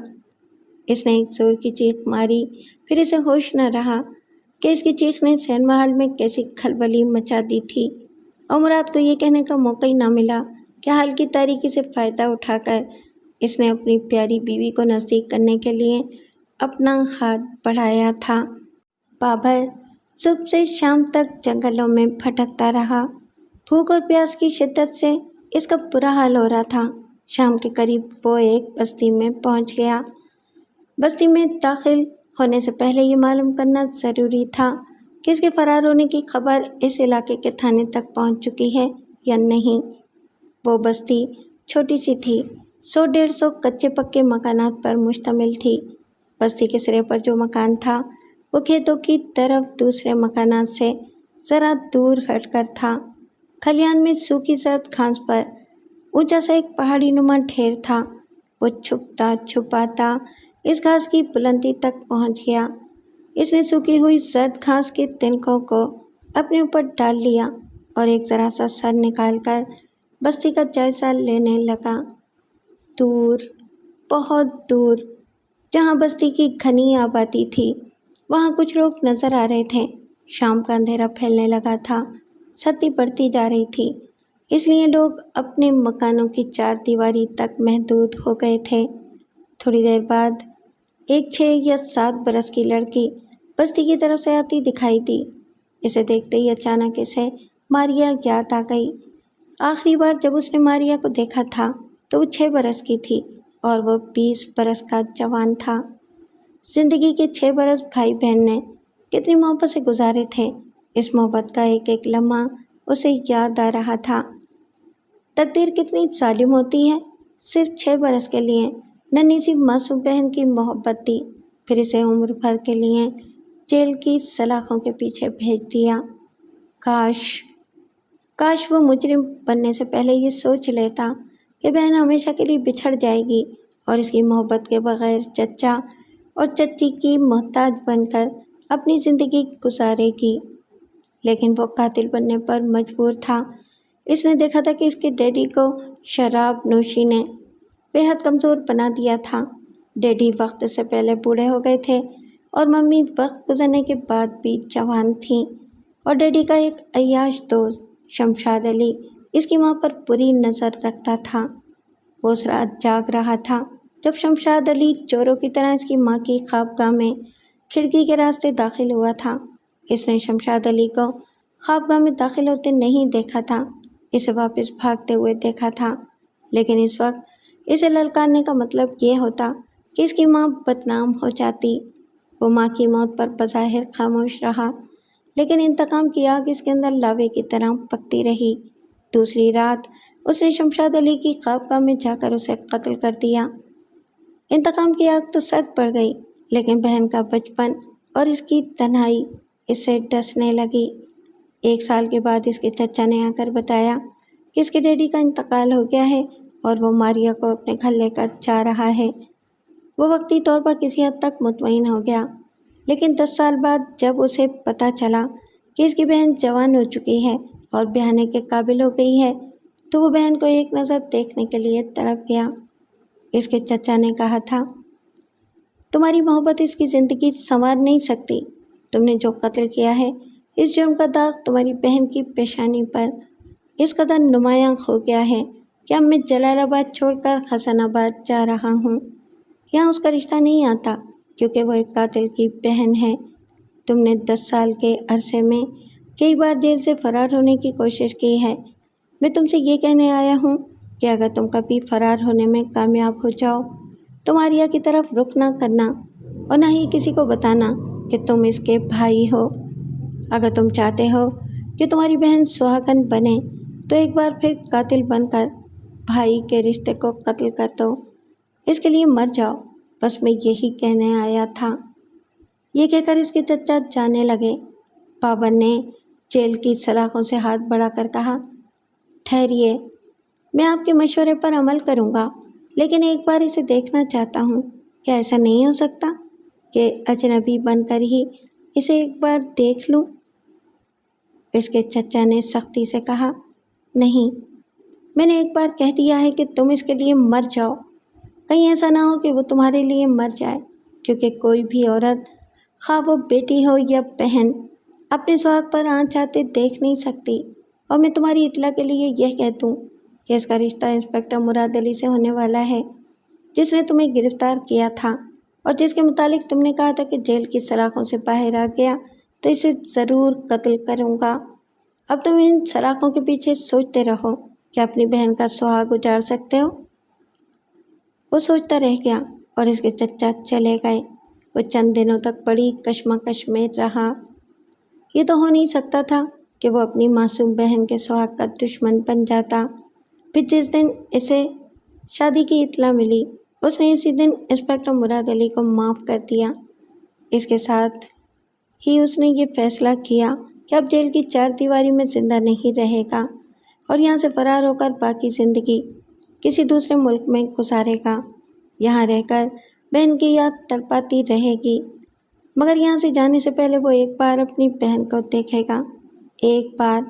اس نے ایک زور کی چیخ ماری، پھر اسے ہوش نہ رہا کہ اس کی چیخ نے سینما ہال میں کیسی کھلبلی مچا دی تھی، اور مراد کو یہ کہنے کا موقع ہی نہ ملا کہ حال کی تاریکی سے فائدہ اٹھا کر اس نے اپنی پیاری بیوی کو نزدیک کرنے کے لیے اپنا ہاتھ بڑھایا تھا۔ بابر صبح سے شام تک جنگلوں میں بھٹکتا رہا۔ بھوک اور پیاس کی شدت سے اس کا برا حال ہو رہا تھا۔ شام کے قریب وہ ایک بستی میں پہنچ گیا۔ بستی میں داخل ہونے سے پہلے یہ معلوم کرنا ضروری تھا کہ اس کے فرار ہونے کی خبر اس علاقے کے تھانے تک پہنچ چکی ہے یا نہیں۔ وہ بستی چھوٹی سی تھی، 100-150 کچے پکے مکانات پر مشتمل تھی۔ بستی کے سرے پر جو مکان تھا وہ کھیتوں کی طرف دوسرے مکانات سے ذرا دور ہٹ کر تھا۔ کھلیان میں سوکھی زرد گھاس پر اونچا سا ایک پہاڑی نما ڈھیر تھا۔ وہ چھپتا چھپاتا اس گھاس کی بلندی تک پہنچ گیا۔ اس نے سوکھی ہوئی زرد گھاس کے تنکوں کو اپنے اوپر ڈال لیا اور ایک ذرا سا سر نکال کر بستی کا جائزہ لینے لگا۔ دور، بہت دور، جہاں بستی کی گھنی آبادی تھی، وہاں کچھ لوگ نظر آ رہے تھے۔ شام کا اندھیرا پھیلنے لگا تھا، سردی بڑھتی جا رہی تھی، اس لیے لوگ اپنے مکانوں کی 4 دیواری تک محدود ہو گئے تھے۔ تھوڑی دیر بعد ایک 6 یا 7 برس کی لڑکی بستی کی طرف سے آتی دکھائی دی۔ اسے دیکھتے ہی اچانک اسے ماریا یاد آ گئی۔ آخری بار جب اس نے ماریا کو دیکھا تھا تو وہ 6 برس کی تھی اور وہ 20 برس کا جوان تھا۔ زندگی کے 6 برس بھائی بہن نے کتنی محبت سے گزارے تھے، اس محبت کا ایک ایک لمحہ اسے یاد آ رہا تھا۔ تقدیر کتنی ظالم ہوتی ہے، صرف 6 برس کے لیے ننھی سی معصوم بہن کی محبت دی، پھر اسے عمر بھر کے لیے جیل کی سلاخوں کے پیچھے بھیج دیا۔ کاش وہ مجرم بننے سے پہلے یہ سوچ لیتا کہ بہن ہمیشہ کے لیے بچھڑ جائے گی اور اس کی محبت کے بغیر چچا اور چچی کی محتاج بن کر اپنی زندگی گزارے گی، لیکن وہ قاتل بننے پر مجبور تھا۔ اس نے دیکھا تھا کہ اس کے ڈیڈی کو شراب نوشی نے بے حد کمزور بنا دیا تھا۔ ڈیڈی وقت سے پہلے بوڑھے ہو گئے تھے اور ممی وقت گزرنے کے بعد بھی جوان تھیں، اور ڈیڈی کا ایک عیاش دوست شمشاد علی اس کی ماں پر بری نظر رکھتا تھا۔ وہ اس رات جاگ رہا تھا جب شمشاد علی چوروں کی طرح اس کی ماں کی خوابگاہ میں کھڑکی کے راستے داخل ہوا تھا۔ اس نے شمشاد علی کو خوابگاہ میں داخل ہوتے نہیں دیکھا تھا، اسے واپس بھاگتے ہوئے دیکھا تھا، لیکن اس وقت اسے للکارنے کا مطلب یہ ہوتا کہ اس کی ماں بدنام ہو جاتی۔ وہ ماں کی موت پر بظاہر خاموش رہا، لیکن انتقام کی آگ اس کے اندر لاوے کی طرح پکتی رہی۔ دوسری رات اس نے شمشاد علی کی خوابگاہ میں جا کر اسے قتل کر دیا۔ انتقام کی آگ تو سرد پڑ گئی، لیکن بہن کا بچپن اور اس کی تنہائی اس سے ڈسنے لگی۔ 1 سال کے بعد اس کے چچا نے آ کر بتایا کہ اس کے ڈیڈی کا انتقال ہو گیا ہے اور وہ ماریا کو اپنے گھر لے کر جا رہا ہے۔ وہ وقتی طور پر کسی حد تک مطمئن ہو گیا، لیکن 10 سال بعد جب اسے پتہ چلا کہ اس کی بہن جوان ہو چکی ہے اور بیاہنے کے قابل ہو گئی ہے، تو وہ بہن کو ایک نظر دیکھنے کے لیے تڑپ گیا۔ اس کے چچا نے کہا تھا، تمہاری محبت اس کی زندگی سنوار نہیں سکتی۔ تم نے جو قتل کیا ہے، اس جرم کا داغ تمہاری بہن کی پیشانی پر اس قدر نمایاں ہو گیا ہے کہ اب میں جلال آباد چھوڑ کر حسن آباد جا رہا ہوں۔ یہاں اس کا رشتہ نہیں آتا کیونکہ وہ ایک قاتل کی بہن ہے۔ تم نے 10 سال کے عرصے میں کئی بار جیل سے فرار ہونے کی کوشش کی ہے۔ میں تم سے یہ کہنے آیا ہوں کہ اگر تم کبھی فرار ہونے میں کامیاب ہو جاؤ تو ماریا کی طرف رخ نہ کرنا اور نہ ہی کسی کو بتانا کہ تم اس کے بھائی ہو۔ اگر تم چاہتے ہو کہ تمہاری بہن سہاگن بنے تو ایک بار پھر قاتل بن کر بھائی کے رشتے کو قتل کر دو۔ اس کے لیے مر جاؤ، بس میں یہی کہنے آیا تھا۔ یہ کہہ کر اس کے چچا جانے لگے۔ بابر نے جیل کی سلاخوں سے ہاتھ بڑھا کر کہا، ٹھہریے، میں آپ کے مشورے پر عمل کروں گا، لیکن ایک بار اسے دیکھنا چاہتا ہوں۔ کیا ایسا نہیں ہو سکتا کہ اجنبی بن کر ہی اسے ایک بار دیکھ لوں؟ اس کے چچا نے سختی سے کہا، نہیں، میں نے ایک بار کہہ دیا ہے کہ تم اس کے لیے مر جاؤ۔ کہیں ایسا نہ ہو کہ وہ تمہارے لیے مر جائے، کیونکہ کوئی بھی عورت، خواہ وہ بیٹی ہو یا بہن، اپنے سہاگ پر آنچ آتے دیکھ نہیں سکتی۔ اور میں تمہاری اطلاع کے لیے یہ کہہ دوں کہ اس کا رشتہ انسپکٹر مراد علی سے ہونے والا ہے، جس نے تمہیں گرفتار کیا تھا اور جس کے متعلق تم نے کہا تھا کہ جیل کی سلاخوں سے باہر آ گیا تو اسے ضرور قتل کروں گا۔ اب تم ان سلاخوں کے پیچھے سوچتے رہو کہ اپنی بہن کا سہاگ اجاڑ سکتے ہو۔ وہ سوچتا رہ گیا اور اس کے چچا چلے گئے۔ وہ چند دنوں تک بڑی کشمکش میں رہا۔ یہ تو ہو نہیں سکتا تھا کہ وہ اپنی معصوم بہن کے سہاگ کا دشمن بن جاتا۔ پھر جس دن اسے شادی کی اطلاع ملی، اس نے اسی دن انسپکٹر مراد علی کو معاف کر دیا۔ اس کے ساتھ ہی اس نے یہ فیصلہ کیا کہ اب جیل کی 4 دیواری میں زندہ نہیں رہے گا اور یہاں سے فرار ہو کر باقی زندگی کسی دوسرے ملک میں گزارے گا۔ یہاں رہ کر بہن کی یاد تڑپاتی رہے گی، مگر یہاں سے جانے سے پہلے وہ ایک بار اپنی بہن کو دیکھے گا، ایک بار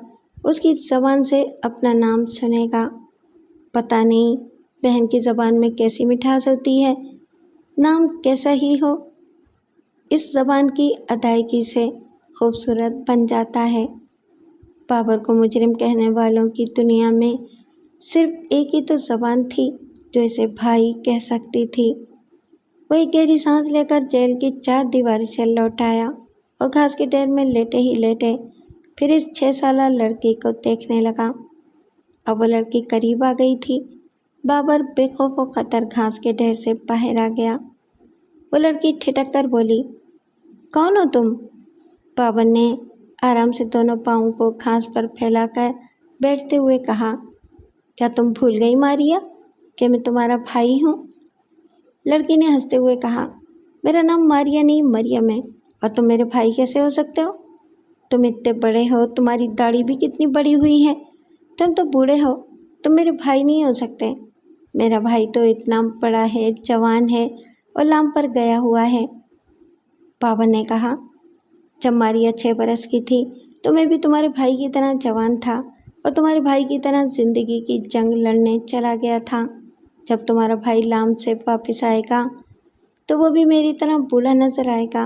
اس کی زبان سے اپنا نام سنے گا۔ پتہ نہیں بہن کی زبان میں کیسی مٹھاس ہوتی ہے، نام کیسا ہی ہو، اس زبان کی ادائیگی سے خوبصورت بن جاتا ہے۔ بابر کو مجرم کہنے والوں کی دنیا میں صرف ایک ہی تو زبان تھی جو اسے بھائی کہہ سکتی تھی۔ وہ ایک گہری سانس لے کر جیل کی 4 دیواری سے لوٹ آیا اور گھاس کے ڈھیر میں لیٹے ہی لیٹے پھر اس 6 سالہ لڑکی کو دیکھنے لگا۔ اب وہ لڑکی قریب آ گئی تھی۔ بابر بے خوف و خطر گھاس کے ڈھیر سے باہر آ گیا۔ وہ لڑکی ٹھٹک کر بولی، کون ہو تم؟ بابر نے آرام سے دونوں پاؤں کو گھاس پر پھیلا کر بیٹھتے ہوئے کہا، کیا تم بھول گئی ماریا کہ میں تمہارا بھائی ہوں؟ لڑکی نے ہنستے ہوئے کہا، میرا نام ماریا نہیں مریم ہے، اور تم میرے بھائی کیسے ہو سکتے ہو؟ تم اتنے بڑے ہو، تمہاری داڑھی بھی کتنی بڑی ہوئی ہے، تم تو بوڑھے ہو، تم میرے بھائی نہیں ہو سکتے۔ میرا بھائی تو اتنا بڑا ہے، جوان ہے اور لام پر گیا ہوا ہے۔ بابر نے کہا، جب ماریا 6 برس کی تھی تو میں بھی تمہارے بھائی کی طرح جوان تھا اور تمہارے بھائی کی طرح زندگی کی جنگ لڑنے چلا گیا تھا۔ جب تمہارا بھائی لام سے واپس آئے گا تو وہ بھی میری طرح بوڑھا نظر آئے گا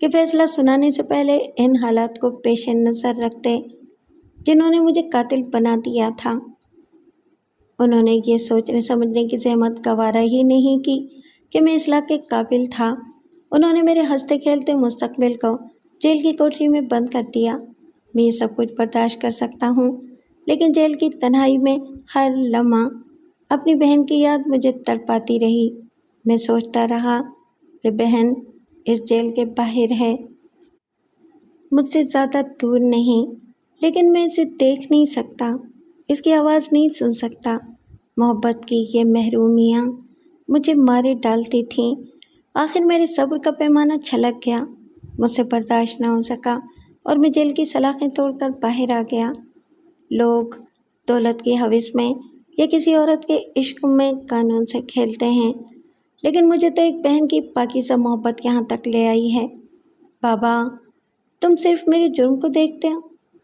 کہ فیصلہ سنانے سے پہلے ان حالات کو پیش نظر رکھتے جنہوں نے مجھے قاتل بنا دیا تھا۔ انہوں نے یہ سوچنے سمجھنے کی زحمت گوارا ہی نہیں کی کہ میں اصلاح کے قابل تھا۔ انہوں نے میرے ہنستے کھیلتے مستقبل کو جیل کی کوٹری میں بند کر دیا۔ میں یہ سب کچھ برداشت کر سکتا ہوں، لیکن جیل کی تنہائی میں ہر لمحہ اپنی بہن کی یاد مجھے تڑپاتی رہی۔ میں سوچتا رہا کہ بہن اس جیل کے باہر ہے، مجھ سے زیادہ دور نہیں، لیکن میں اسے دیکھ نہیں سکتا، اس کی آواز نہیں سن سکتا۔ محبت کی یہ محرومیاں مجھے مارے ڈالتی تھیں۔ آخر میرے صبر کا پیمانہ چھلک گیا، مجھ سے برداشت نہ ہو سکا اور میں جیل کی سلاخیں توڑ کر باہر آ گیا۔ لوگ دولت کی ہوس میں یا کسی عورت کے عشق میں قانون سے کھیلتے ہیں، لیکن مجھے تو ایک بہن کی پاکیزہ محبت یہاں تک لے آئی ہے۔ بابا، تم صرف میرے جرم کو دیکھتے ہو،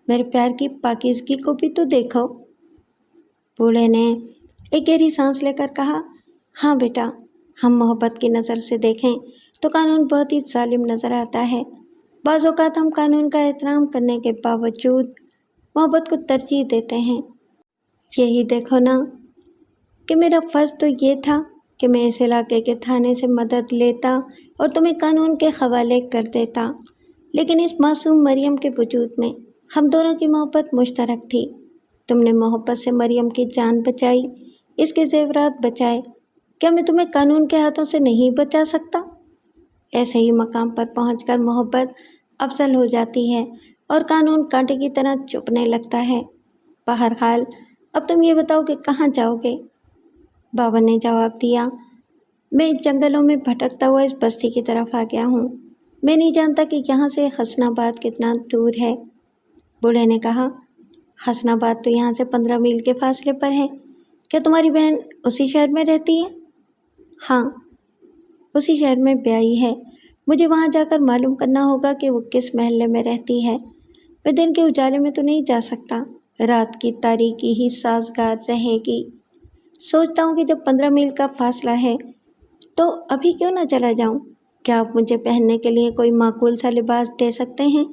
میرے پیار کی پاکیزگی کو بھی تو دیکھو۔ بوڑھے نے ایک گہری سانس لے کر کہا، ہاں بیٹا، ہم محبت کی نظر سے دیکھیں تو قانون بہت ہی ظالم نظر آتا ہے۔ بعض اوقات ہم قانون کا احترام کرنے کے باوجود محبت کو ترجیح دیتے ہیں۔ یہی دیکھو نا کہ میرا فرض تو یہ تھا کہ میں اس علاقے کے تھانے سے مدد لیتا اور تمہیں قانون کے حوالے کر دیتا، لیکن اس معصوم مریم کے وجود میں ہم دونوں کی محبت مشترک تھی۔ تم نے محبت سے مریم کی جان بچائی، اس کے زیورات بچائے، کیا میں تمہیں قانون کے ہاتھوں سے نہیں بچا سکتا؟ ایسے ہی مقام پر پہنچ کر محبت افضل ہو جاتی ہے اور قانون کانٹے کی طرح چبھنے لگتا ہے۔ بہرحال اب تم یہ بتاؤ کہ کہاں جاؤ گے؟ بابا نے جواب دیا، میں جنگلوں میں بھٹکتا ہوا اس بستی کی طرف آ گیا ہوں۔ میں نہیں جانتا کہ یہاں سے حسن آباد کتنا دور ہے۔ بوڑھے نے کہا، حسن آباد تو یہاں سے 15 میل کے فاصلے پر ہے۔ کیا تمہاری بہن اسی شہر میں رہتی ہے؟ ہاں، اسی شہر میں بیائی ہے۔ مجھے وہاں جا کر معلوم کرنا ہوگا کہ وہ کس محلے میں رہتی ہے۔ میں دن کے اجالے میں تو نہیں جا سکتا، رات کی تاریکی ہی سازگار رہے گی۔ سوچتا ہوں کہ جب 15 میل کا فاصلہ ہے تو ابھی کیوں نہ چلا جاؤں؟ کیا آپ مجھے پہننے کے لیے کوئی معقول سا لباس دے سکتے ہیں؟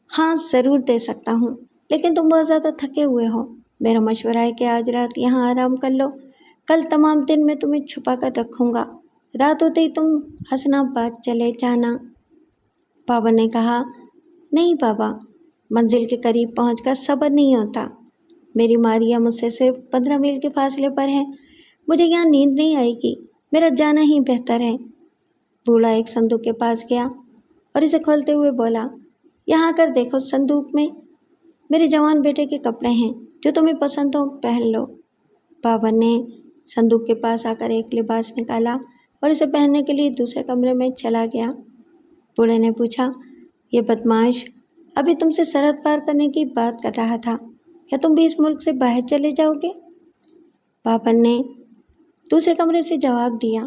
ہاں ضرور دے سکتا ہوں، لیکن تم بہت زیادہ تھکے ہوئے ہو۔ میرا مشورہ ہے کہ آج رات یہاں آرام کر لو، کل تمام دن میں تمہیں چھپا کر رکھوں گا، رات ہوتے ہی تم حسن آباد چلے جانا۔ بابا نے کہا، نہیں بابا، منزل کے قریب پہنچ کر صبر نہیں ہوتا۔ میری ماریا مجھ سے صرف 15 میل کے فاصلے پر ہے، مجھے یہاں نیند نہیں آئے گی، میرا جانا ہی بہتر ہے۔ بوڑھا ایک صندوق کے پاس گیا اور اسے کھولتے ہوئے بولا، یہاں کر دیکھو، صندوق میں میرے جوان بیٹے کے کپڑے ہیں، جو تمہیں پسند ہو پہن لو۔ بابا نے صندوق کے پاس آ کر ایک لباس نکالا اور اسے پہننے کے لیے دوسرے کمرے میں چلا گیا۔ بوڑھے نے پوچھا، یہ بدماش ابھی تم سے سرحد پار کرنے کی بات کر رہا تھا، کیا تم بھی اس ملک سے باہر چلے جاؤ گے؟ بابا نے دوسرے کمرے سے جواب دیا،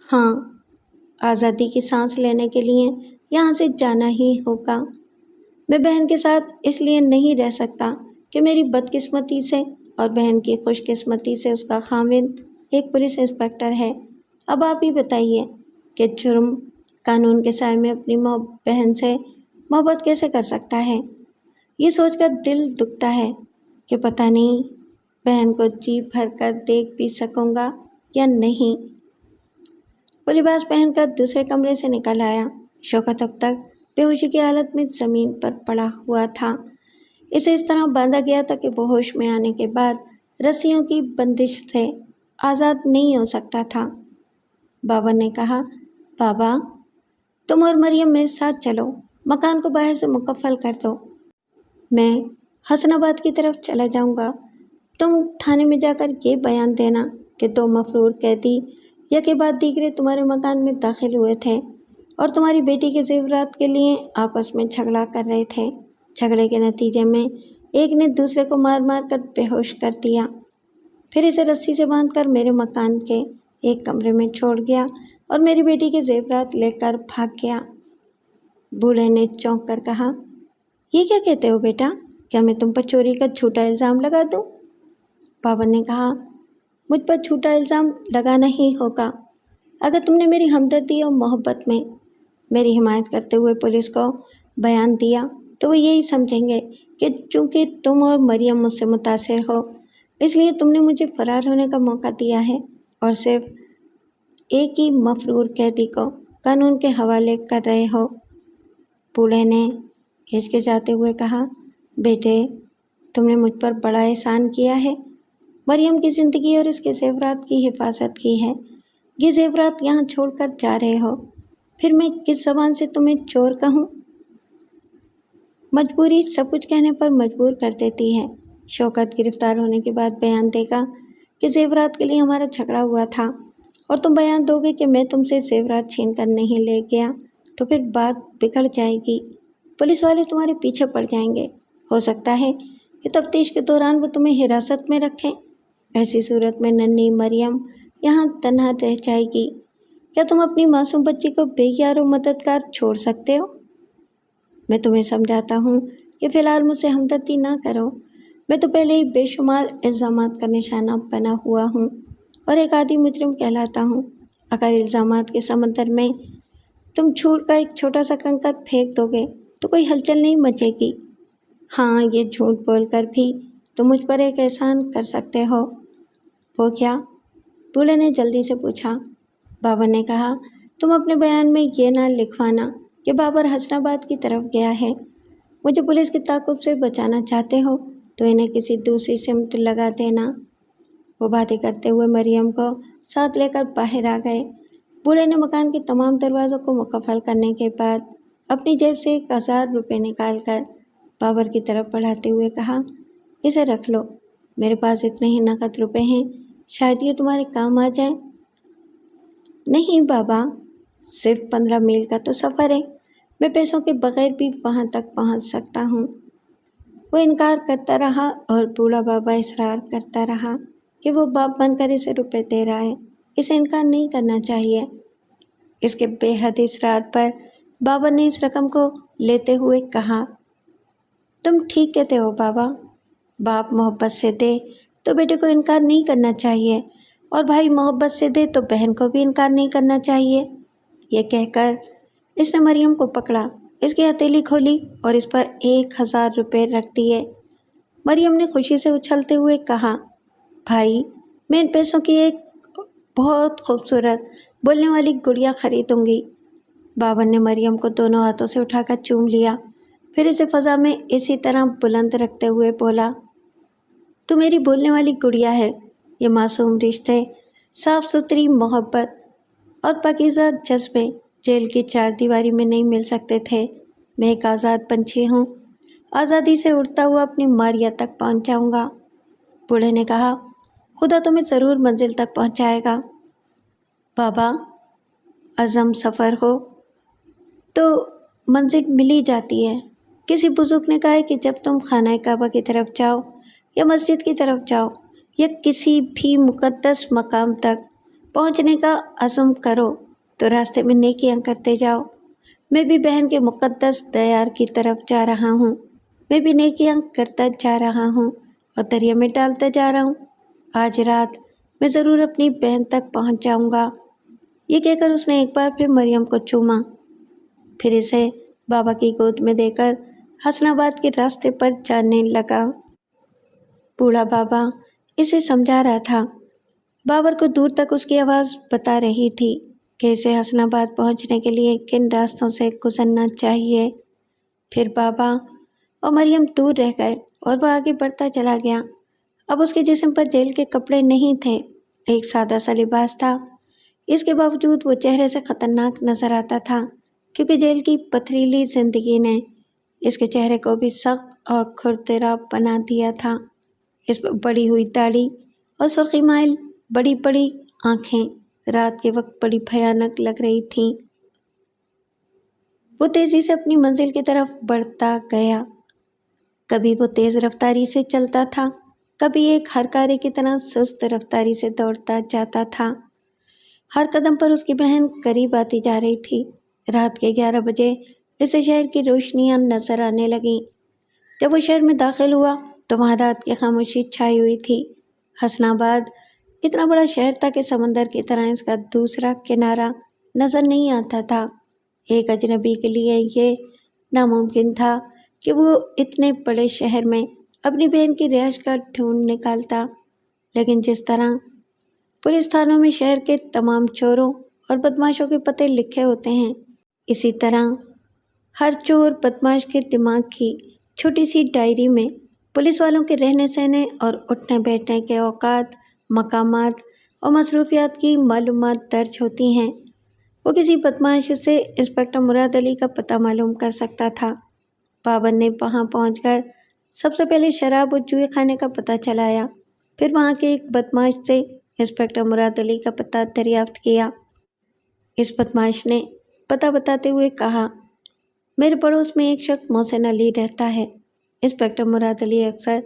ہاں، آزادی کی سانس لینے کے لیے یہاں سے جانا ہی ہوگا۔ میں بہن کے ساتھ اس لیے نہیں رہ سکتا کہ میری بدقسمتی سے اور بہن کی خوش قسمتی سے اس کا خاوند ایک پولیس انسپکٹر ہے۔ اب آپ ہی بتائیے کہ جرم قانون کے سائے میں اپنی بہن سے محبت کیسے کر سکتا ہے؟ یہ سوچ کر دل دکھتا ہے کہ پتہ نہیں بہن کو جی بھر کر دیکھ بھی سکوں گا یا نہیں۔ وہ لباس پہن کر دوسرے کمرے سے نکل آیا۔ شوکت اب تک بے ہوشی کی حالت میں زمین پر پڑا ہوا تھا۔ اسے اس طرح باندھا گیا تھا کہ وہ ہوش میں آنے کے بعد رسیوں کی بندش سے آزاد نہیں ہو سکتا تھا۔ بابا نے کہا، بابا، تم اور مریم میرے ساتھ چلو، مکان کو باہر سے مکفل کر دو، میں حسن آباد کی طرف چلا جاؤں گا۔ تم تھانے میں جا کر یہ بیان دینا کہ 2 مفرور قیدی یکے بعد دیگرے تمہارے مکان میں داخل ہوئے تھے اور تمہاری بیٹی کے زیورات کے لیے آپس میں جھگڑا کر رہے تھے۔ جھگڑے کے نتیجے میں ایک نے دوسرے کو مار مار کر بے ہوش کر دیا، پھر اسے رسی سے باندھ کر میرے مکان کے ایک کمرے میں چھوڑ گیا اور میری بیٹی کے زیورات لے کر بھاگ گیا۔ بوڑھے نے چونک کر کہا، یہ کیا کہتے ہو بیٹا؟ کیا میں تم پر چوری کا جھوٹا الزام لگا دوں؟ بابا نے کہا، مجھ پر جھوٹا الزام لگانا ہی ہوگا۔ اگر تم نے میری ہمدردی اور محبت میں میری حمایت کرتے ہوئے پولیس کو بیان دیا تو وہ یہی سمجھیں گے کہ چونکہ تم اور مریم مجھ سے متاثر ہو اس لیے تم نے مجھے فرار ہونے کا موقع دیا ہے اور صرف ایک ہی مفرور قیدی کو قانون کے حوالے کر رہے ہو۔ بوڑھے نے ہچکچاتے ہوئے کہا، بیٹے تم نے مجھ پر بڑا احسان کیا ہے، مریم کی زندگی اور اس کے زیورات کی حفاظت کی ہے، یہ زیورات یہاں چھوڑ کر جا رہے ہو، پھر میں کس زبان سے تمہیں چور کہوں؟ مجبوری سب کچھ کہنے پر مجبور کر دیتی ہے۔ شوکت گرفتار ہونے کے بعد بیان دے گا کہ زیورات کے لیے ہمارا جھگڑا ہوا تھا اور تم بیان دو گے کہ میں تم سے زیورات چھین کر نہیں لے گیا تو پھر بات بگڑ جائے گی، پولیس والے تمہارے پیچھے پڑ جائیں گے، ہو سکتا ہے کہ تفتیش کے دوران وہ تمہیں حراست میں رکھیں، ایسی صورت میں ننھی مریم یہاں تنہا رہ جائے گی، کیا تم اپنی معصوم بچی کو بے یار و مددگار چھوڑ سکتے ہو؟ میں تمہیں سمجھاتا ہوں کہ فی الحال مجھ سے ہمدردی نہ کرو، میں تو پہلے ہی بے شمار الزامات کا نشانہ بنا ہوا ہوں اور ایک عادی مجرم کہلاتا ہوں، اگر الزامات کے سمندر میں تم جھوٹ کا ایک چھوٹا سا کنکر پھینک دو گے تو کوئی ہلچل نہیں مچے گی۔ ہاں یہ جھوٹ بول کر بھی تم مجھ پر ایک احسان کر سکتے ہو۔ وہ کیا؟ بوڑھے نے جلدی سے پوچھا۔ بابر نے کہا، تم اپنے بیان میں یہ نہ لکھوانا کہ بابر حسن آباد کی طرف گیا ہے، مجھے پولیس کی تعاقب سے بچانا چاہتے ہو تو انہیں کسی دوسری سمت لگا دینا۔ وہ باتیں کرتے ہوئے مریم کو ساتھ لے کر باہر آ گئے۔ بوڑھے نے مکان کے تمام دروازوں کو مقفل کرنے کے بعد اپنی جیب سے 1000 روپے نکال کر بابر کی طرف بڑھاتے ہوئے کہا، اسے رکھ لو، میرے پاس اتنے ہی نقد روپے ہیں، شاید یہ تمہارے کام آ جائیں۔ نہیں بابا، صرف 15 میل کا تو سفر ہے، میں پیسوں کے بغیر بھی وہاں تک پہنچ سکتا ہوں۔ وہ انکار کرتا رہا اور بوڑھا بابا اصرار کرتا رہا کہ وہ باپ بن کر اسے روپے دے رہا ہے، اسے انکار نہیں کرنا چاہیے۔ اس کے بے حد اصرار پر بابا نے اس رقم کو لیتے ہوئے کہا، تم ٹھیک کہتے ہو بابا، باپ محبت سے دے تو بیٹے کو انکار نہیں کرنا چاہیے اور بھائی محبت سے دے تو بہن کو بھی انکار نہیں کرنا چاہیے۔ یہ کہہ کر اس نے مریم کو پکڑا، اس کی ہتھیلی کھولی اور اس پر 1000 روپے رکھ دیے۔ مریم نے خوشی سے اچھلتے ہوئے کہا، بھائی میں ان پیسوں کی ایک بہت خوبصورت بولنے والی گڑیا خریدوں گی۔ بابر نے مریم کو دونوں ہاتھوں سے اٹھا کر چوم لیا، پھر اسے فضا میں اسی طرح بلند رکھتے ہوئے بولا، تو میری بولنے والی گڑیا ہے، یہ معصوم رشتے، صاف ستھری محبت اور پاکیزہ جذبے جیل کی 4 دیواری میں نہیں مل سکتے تھے۔ میں ایک آزاد پنچھی ہوں، آزادی سے اڑتا ہوا اپنی ماریا تک پہنچ جاؤں گا۔ بوڑھے نے کہا، خدا تمہیں ضرور منزل تک پہنچائے گا۔ بابا، عزم سفر ہو تو منزل مل ہی جاتی ہے۔ کسی بزرگ نے کہا ہے کہ جب تم خانہ کعبہ کی طرف جاؤ یا مسجد کی طرف جاؤ یا کسی بھی مقدس مقام تک پہنچنے کا عزم کرو تو راستے میں نیکیاں کرتے جاؤ۔ میں بھی بہن کے مقدس دیار کی طرف جا رہا ہوں، میں بھی نیکیاں کرتا جا رہا ہوں اور دریا میں ڈالتا جا رہا ہوں، آج رات میں ضرور اپنی بہن تک پہنچ جاؤں گا۔ یہ کہہ کر اس نے ایک بار پھر مریم کو چوما، پھر اسے بابا کی گود میں دے کر حسن آباد کے راستے پر جانے لگا۔ بوڑھا بابا اسے سمجھا رہا تھا، بابر کو دور تک اس کی آواز بتا رہی تھی کہ اسے حسن آباد پہنچنے کے لیے کن راستوں سے گزرنا چاہیے۔ پھر بابا اور مریم دور رہ گئے اور وہ آگے بڑھتا چلا گیا۔ اب اس کے جسم پر جیل کے کپڑے نہیں تھے، ایک سادہ سا لباس تھا، اس کے باوجود وہ چہرے سے خطرناک نظر آتا تھا کیونکہ جیل کی پتھریلی زندگی نے اس کے چہرے کو بھی سخت اور کھردرا بنا دیا تھا۔ اس پر بڑی ہوئی داڑھی اور سرخی مائل بڑی بڑی آنکھیں رات کے وقت بڑی بھیانک لگ رہی تھیں۔ وہ تیزی سے اپنی منزل کی طرف بڑھتا گیا، کبھی وہ تیز رفتاری سے چلتا تھا، کبھی ایک ہرکارے کی طرح سست رفتاری سے دوڑتا جاتا تھا۔ ہر قدم پر اس کی بہن قریب آتی جا رہی تھی۔ رات کے 11 بجے اسے شہر کی روشنیاں نظر آنے لگیں۔ جب وہ شہر میں داخل ہوا تو وہاں رات کی خاموشی چھائی ہوئی تھی۔ حسن آباد اتنا بڑا شہر تھا کہ سمندر کی طرح اس کا دوسرا کنارہ نظر نہیں آتا تھا۔ ایک اجنبی کے لیے یہ ناممکن تھا کہ وہ اتنے بڑے شہر میں اپنی بہن کی رہائش کا ڈھونڈ نکالتا، لیکن جس طرح پولیس تھانوں میں شہر کے تمام چوروں اور بدماشوں کے پتے لکھے ہوتے ہیں، اسی طرح ہر چور بدماش کے دماغ کی چھوٹی سی ڈائری میں پولیس والوں کے رہنے سہنے اور اٹھنے بیٹھنے کے اوقات، مقامات اور مصروفیات کی معلومات درج ہوتی ہیں۔ وہ کسی بدماش سے انسپکٹر مراد علی کا پتہ معلوم کر سکتا تھا۔ بابر نے وہاں پہنچ کر سب سے پہلے شراب اور جوئے خانے کا پتہ چلایا، پھر وہاں کے ایک بدماش سے انسپکٹر مراد علی کا پتہ دریافت کیا۔ اس بدماش نے پتہ بتاتے ہوئے کہا، میرے پڑوس میں ایک شخص محسن علی رہتا ہے۔ انسپکٹر مراد علی اکثر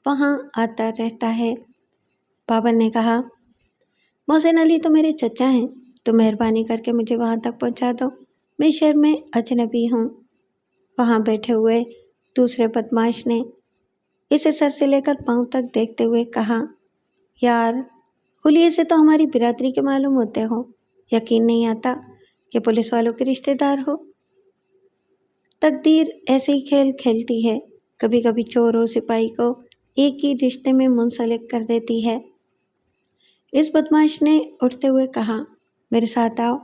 وہاں آتا رہتا ہے۔ بابر نے کہا، محسن علی تو میرے چچا ہیں، تو مہربانی کر کے مجھے وہاں تک پہنچا دو، میں شہر میں اجنبی ہوں۔ وہاں بیٹھے ہوئے دوسرے بدماش نے اسے سر سے لے کر پاؤں تک دیکھتے ہوئے کہا، یار، حلیے سے تو ہماری برادری کے معلوم ہوتے ہو، یقین نہیں آتا کہ پولیس والوں کے رشتہ دار ہو۔ تقدیر ایسے ہی کھیل کھیلتی ہے، کبھی کبھی چور اور سپاہی کو ایک ہی رشتے میں منسلک کر دیتی ہے۔ اس بدماش نے اٹھتے ہوئے کہا، میرے ساتھ آؤ،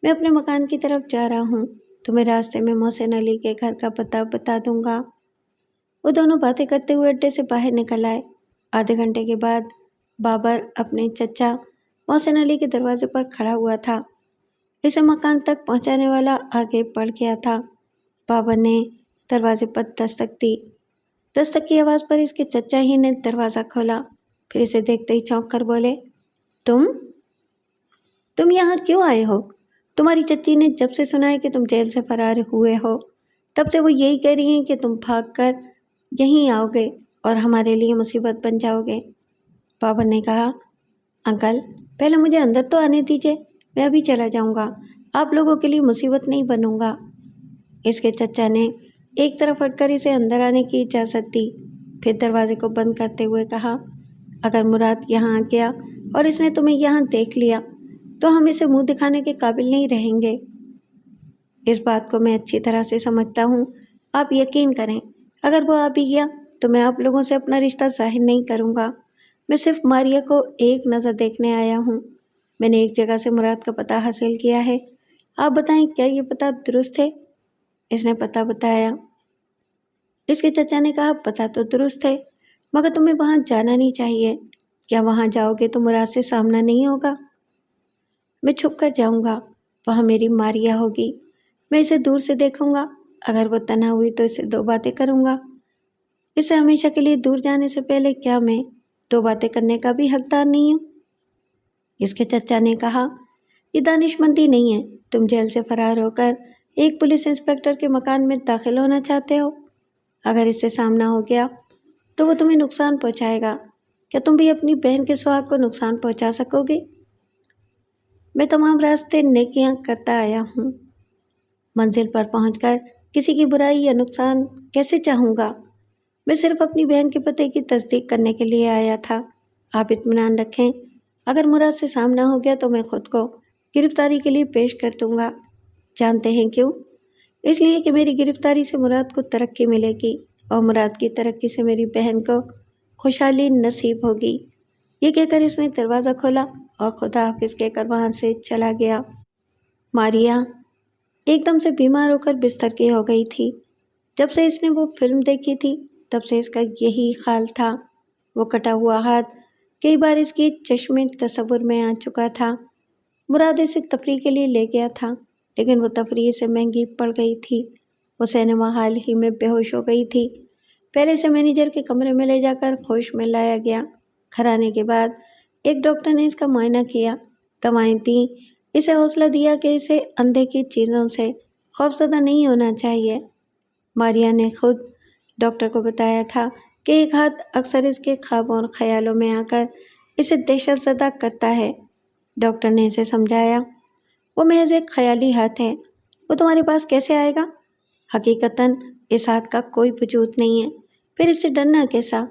میں اپنے مکان کی طرف جا رہا ہوں، تمہیں راستے میں محسن علی کے گھر کا پتہ بتا دوں گا۔ وہ دونوں باتیں کرتے ہوئے اڈے سے باہر نکل آئے۔ آدھے گھنٹے کے بعد بابر اپنے چچا محسن علی کے دروازے پر کھڑا ہوا تھا۔ اسے مکان تک پہنچانے والا آگے بڑھ گیا تھا۔ بابر نے دروازے پر دستک دی۔ دستک کی آواز پر اس کے چچا ہی نے دروازہ کھولا، پھر اسے دیکھتے ہی چونک کر بولے، تم یہاں کیوں آئے ہو؟ تمہاری چچی نے جب سے سنا ہے کہ تم جیل سے فرار ہوئے ہو، تب سے وہ یہی کہہ رہی ہیں کہ تم بھاگ کر یہیں آؤ گے اور ہمارے لیے مصیبت بن جاؤ گے۔ بابر نے کہا، انکل، پہلے مجھے اندر تو آنے دیجیے، میں ابھی چلا جاؤں گا، آپ لوگوں کے لیے مصیبت نہیں بنوں گا۔ اس کے چچا نے ایک طرف ہٹ کر اسے اندر آنے کی اجازت دی، پھر دروازے کو بند کرتے ہوئے کہا، اگر مراد یہاں آ گیا اور اس نے تمہیں یہاں دیکھ لیا تو ہم اسے منہ دکھانے کے قابل نہیں رہیں گے۔ اس بات کو میں اچھی طرح سے سمجھتا ہوں، آپ یقین کریں، اگر وہ آ بھی گیا تو میں آپ لوگوں سے اپنا رشتہ ظاہر نہیں کروں گا۔ میں صرف ماریا کو ایک نظر دیکھنے آیا ہوں۔ میں نے ایک جگہ سے مراد کا پتہ حاصل کیا ہے، آپ بتائیں کیا یہ پتہ درست ہے؟ اس نے پتہ بتایا۔ اس کے چچا نے کہا، پتہ تو درست ہے، مگر تمہیں وہاں جانا نہیں چاہیے۔ کیا وہاں جاؤ گے تو مراد سے سامنا نہیں ہوگا؟ میں چھپ کر جاؤں گا، وہاں میری ماریا ہوگی، میں اسے دور سے دیکھوں گا، اگر وہ تنہا ہوئی تو اس سے 2 باتیں کروں گا۔ اس سے ہمیشہ کے لیے دور جانے سے پہلے کیا میں 2 باتیں کرنے کا بھی حقدار نہیں ہوں؟ اس کے چچا نے کہا، یہ دانش مندی نہیں ہے، تم جیل سے فرار ہو کر ایک پولیس انسپکٹر کے مکان میں داخل ہونا چاہتے ہو۔ اگر اس سے سامنا ہو گیا تو وہ تمہیں نقصان پہنچائے گا، کیا تم بھی اپنی بہن کے سہاگ کو نقصان پہنچا سکو گے؟ میں تمام راستے نیکیاں کرتا آیا ہوں، منزل پر پہنچ کر کسی کی برائی یا نقصان کیسے چاہوں گا؟ میں صرف اپنی بہن کے پتے کی تصدیق کرنے کے لیے آیا تھا۔ آپ اطمینان رکھیں، اگر مراد سے سامنا ہو گیا تو میں خود کو گرفتاری کے لیے پیش کر دوں گا۔ جانتے ہیں کیوں؟ اس لیے کہ میری گرفتاری سے مراد کو ترقی ملے گی اور مراد کی ترقی سے میری بہن کو خوشحالی نصیب ہوگی۔ یہ کہہ کر اس نے دروازہ کھولا اور خدا حافظ کہہ کر وہاں سے چلا گیا۔ ماریا ایک دم سے بیمار ہو کر بستر کی ہو گئی تھی۔ جب سے اس نے وہ فلم دیکھی تھی تب سے اس کا یہی حال تھا۔ وہ کٹا ہوا ہاتھ کئی بار اس کی چشمے تصور میں آ چکا تھا۔ مراد اسے تفریح کے لیے لے گیا تھا، لیکن وہ تفریح سے مہنگی پڑ گئی تھی۔ وہ سینما حال ہی میں بے ہوش ہو گئی تھی۔ پہلے سے مینیجر کے کمرے میں لے جا کر ہوش میں لایا گیا۔ گھر آنے کے بعد ایک ڈاکٹر نے اس کا معائنہ کیا، دوائیں دیں، اسے حوصلہ دیا کہ اسے اندھے کی چیزوں سے خوفزدہ نہیں ہونا چاہیے۔ ماریا نے خود ڈاکٹر کو بتایا تھا کہ ایک ہاتھ اکثر اس کے خوابوں اور خیالوں میں آ کر اسے دہشت زدہ کرتا ہے۔ ڈاکٹر نے اسے سمجھایا، وہ محض ایک خیالی ہاتھ ہے، وہ تمہارے پاس کیسے آئے گا؟ حقیقتاً اس ہاتھ کا کوئی وجود نہیں ہے، پھر اس سے ڈرنا کیسا؟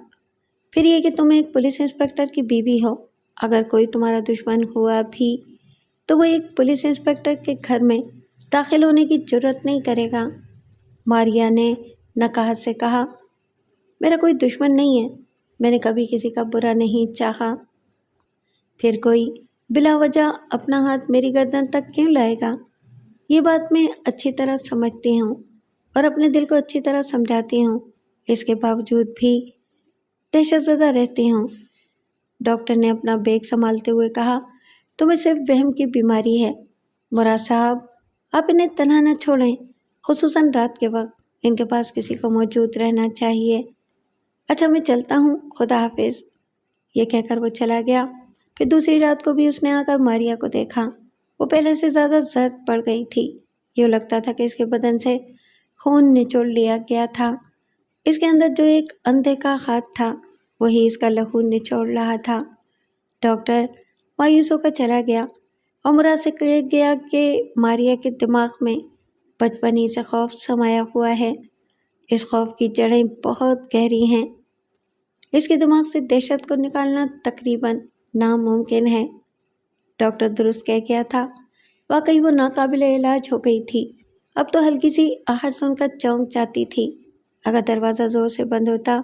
پھر یہ کہ تم ایک پولیس انسپکٹر کی بیوی ہو، اگر کوئی تمہارا دشمن ہوا بھی تو وہ ایک پولیس انسپکٹر کے گھر میں داخل ہونے کی جرت نہیں کرے گا۔ ماریا نے نقاہت سے کہا، میرا کوئی دشمن نہیں ہے، میں نے کبھی کسی کا برا نہیں چاہا۔ پھر کوئی بلا وجہ اپنا ہاتھ میری گردن تک کیوں لائے گا؟ یہ بات میں اچھی طرح سمجھتی ہوں اور اپنے دل کو اچھی طرح سمجھاتی ہوں، اس کے باوجود بھی دہشت زدہ رہتی ہوں۔ ڈاکٹر نے اپنا بیگ سنبھالتے ہوئے کہا، تمہیں صرف وہم کی بیماری ہے مراد صاحب، آپ انہیں تنہا نہ چھوڑیں، خصوصاً رات کے وقت ان کے پاس کسی کو موجود رہنا چاہیے۔ اچھا میں چلتا ہوں، خدا حافظ۔ یہ کہہ کر وہ چلا گیا۔ پھر دوسری رات کو بھی اس نے آ کر ماریا کو دیکھا۔ وہ پہلے سے زیادہ زرد پڑ گئی تھی، یوں لگتا تھا کہ اس کے بدن سے خون نچوڑ لیا گیا تھا۔ اس کے اندر جو ایک اندھے کا ہاتھ تھا وہی اس کا لہو نچوڑ رہا تھا۔ ڈاکٹر مایوس ہو کر چلا گیا اور مراد سے کہا گیا کہ ماریا کے دماغ میں بچپن ہی سے خوف سمایا ہوا ہے۔ اس خوف کی جڑیں بہت گہری ہیں۔ اس کے دماغ سے دہشت کو نکالنا تقریباً ناممکن ہے۔ ڈاکٹر درست کہہ گیا تھا، واقعی وہ ناقابل علاج ہو گئی تھی۔ اب تو ہلکی سی آہٹ سن کر چونک جاتی تھی۔ اگر دروازہ زور سے بند ہوتا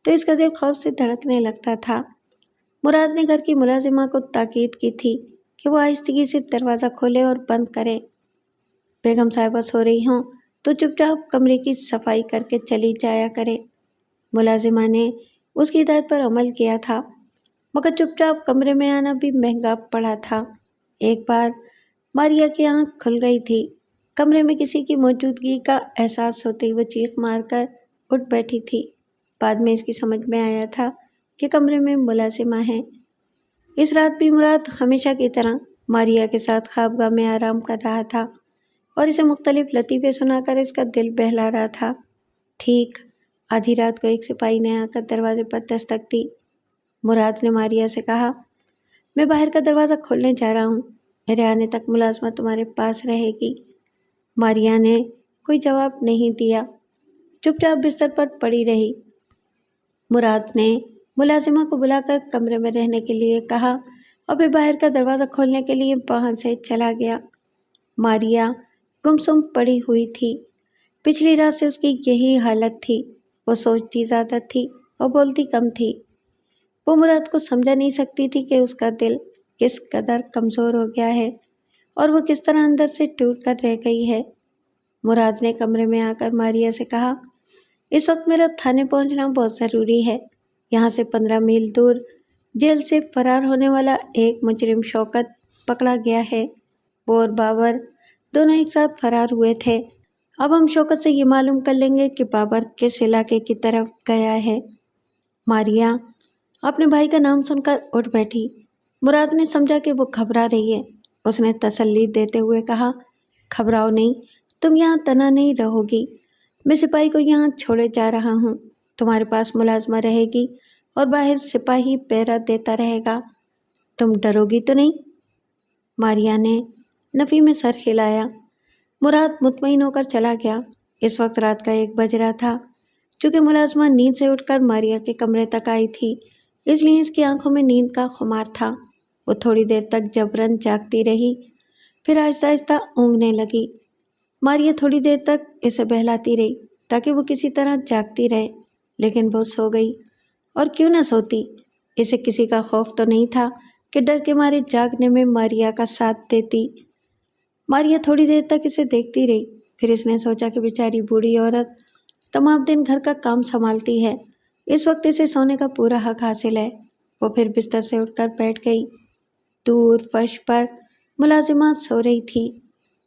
تو اس کا دل خوف سے دھڑکنے لگتا تھا۔ مراد نے گھر کی ملازمہ کو تاکید کی تھی کہ وہ آہستگی سے دروازہ کھولے اور بند کرے۔ بیگم صاحبہ سو رہی ہوں تو چپ چاپ کمرے کی صفائی کر کے چلی جایا کرے۔ ملازمہ نے اس کی ہدایت پر عمل کیا تھا، مگر چپ چاپ کمرے میں آنا بھی مہنگا پڑا تھا۔ ایک بار ماریا کی آنکھ کھل گئی تھی۔ کمرے میں کسی کی موجودگی کا احساس ہوتے ہی وہ چیخ مار کر اٹھ بیٹھی تھی۔ بعد میں اس کی سمجھ میں آیا تھا کہ کمرے میں ملازمہ ہے۔ اس رات بھی مراد ہمیشہ کی طرح ماریا کے ساتھ خوابگاہ میں آرام کر رہا تھا اور اسے مختلف لطیفے سنا کر اس کا دل بہلا رہا تھا۔ ٹھیک آدھی رات کو ایک سپاہی نے آ کر دروازے پر دستک دی۔ مراد نے ماریا سے کہا، میں باہر کا دروازہ کھولنے جا رہا ہوں، میرے آنے تک ملازمہ تمہارے پاس رہے گی۔ ماریا نے کوئی جواب نہیں دیا، چپ چاپ بستر پر پڑی رہی۔ مراد نے ملازمہ کو بلا کر کمرے میں رہنے کے لیے کہا اور پھر باہر کا دروازہ کھولنے کے لیے وہاں سے چلا گیا۔ ماریا گمسم پڑی ہوئی تھی۔ پچھلی رات سے اس کی یہی حالت تھی۔ وہ سوچتی زیادہ تھی اور بولتی کم تھی۔ وہ مراد کو سمجھا نہیں سکتی تھی کہ اس کا دل کس قدر کمزور ہو گیا ہے اور وہ کس طرح اندر سے ٹوٹ کر رہ گئی ہے۔ مراد نے کمرے میں آ کر ماریا سے کہا، اس وقت میرا تھانے پہنچنا بہت ضروری ہے۔ یہاں سے 15 میل دور جیل سے فرار ہونے والا ایک مجرم شوکت پکڑا گیا ہے۔ وہ اور بابر دونوں ایک ساتھ فرار ہوئے تھے۔ اب ہم شوکت سے یہ معلوم کر لیں گے کہ بابر کس علاقے کی طرف گیا ہے۔ ماریا اپنے بھائی کا نام سن کر اٹھ بیٹھی۔ مراد نے سمجھا کہ وہ گھبرا رہی ہے۔ اس نے تسلی دیتے ہوئے کہا، گھبراؤ نہیں، تم یہاں تنہا نہیں رہو گی، میں سپاہی کو یہاں چھوڑے جا رہا ہوں، تمہارے پاس ملازمہ رہے گی اور باہر سپاہی پہرا دیتا رہے گا، تم ڈرو گی تو نہیں؟ ماریا نے نفی میں سر ہلایا۔ مراد مطمئن ہو کر چلا گیا۔ اس وقت رات کا 1 بج رہا تھا۔ چونکہ ملازمہ نیند سے اٹھ کر ماریا کے کمرے تک آئی تھی، اس لیے اس کی آنکھوں میں نیند کا خمار تھا۔ وہ تھوڑی دیر تک جبراً جاگتی رہی، پھر آہستہ آہستہ اونگنے لگی۔ ماریا تھوڑی دیر تک اسے بہلاتی رہی تاکہ وہ کسی طرح جاگتی رہے، لیکن وہ سو گئی۔ اور کیوں نہ سوتی؟ اسے کسی کا خوف تو نہیں تھا کہ ڈر کے مارے جاگنے میں ماریا کا ساتھ دیتی۔ ماریا تھوڑی دیر تک اسے دیکھتی رہی، پھر اس نے سوچا کہ بیچاری بوڑھی عورت تمام دن گھر کا کام سنبھالتی ہے، اس وقت اسے سونے کا پورا حق حاصل ہے۔ وہ پھر بستر سے اٹھ کر بیٹھ گئی۔ دور فرش پر ملازمہ سو رہی تھی۔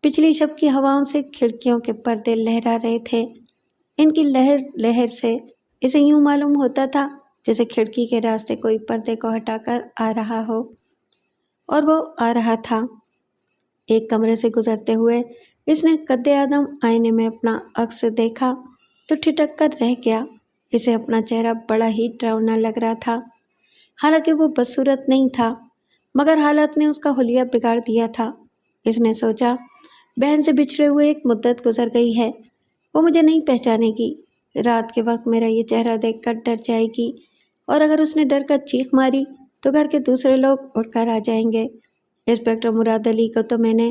پچھلی شب کی ہواؤں سے کھڑکیوں کے پردے لہرا رہے تھے۔ ان کی لہر لہر سے اسے یوں معلوم ہوتا تھا جیسے کھڑکی کے راستے کوئی پردے کو ہٹا کر آ رہا ہو، اور وہ آ رہا تھا۔ ایک کمرے سے گزرتے ہوئے اس نے قد آدم آئینے میں اپنا عکس دیکھا تو ٹھٹک کر رہ گیا۔ اسے اپنا چہرہ بڑا ہی ڈراؤنا لگ رہا تھا۔ حالانکہ وہ بدصورت نہیں تھا، مگر حالات نے اس کا حلیہ بگاڑ دیا تھا۔ اس نے سوچا، بہن سے بچھڑے ہوئے ایک مدت گزر گئی ہے، وہ مجھے نہیں پہچانے گی، رات کے وقت میرا یہ چہرہ دیکھ کر ڈر جائے گی، اور اگر اس نے ڈر کر چیخ ماری تو گھر کے دوسرے لوگ اٹھ کر آ جائیں گے۔ انسپکٹر مراد علی کو تو میں نے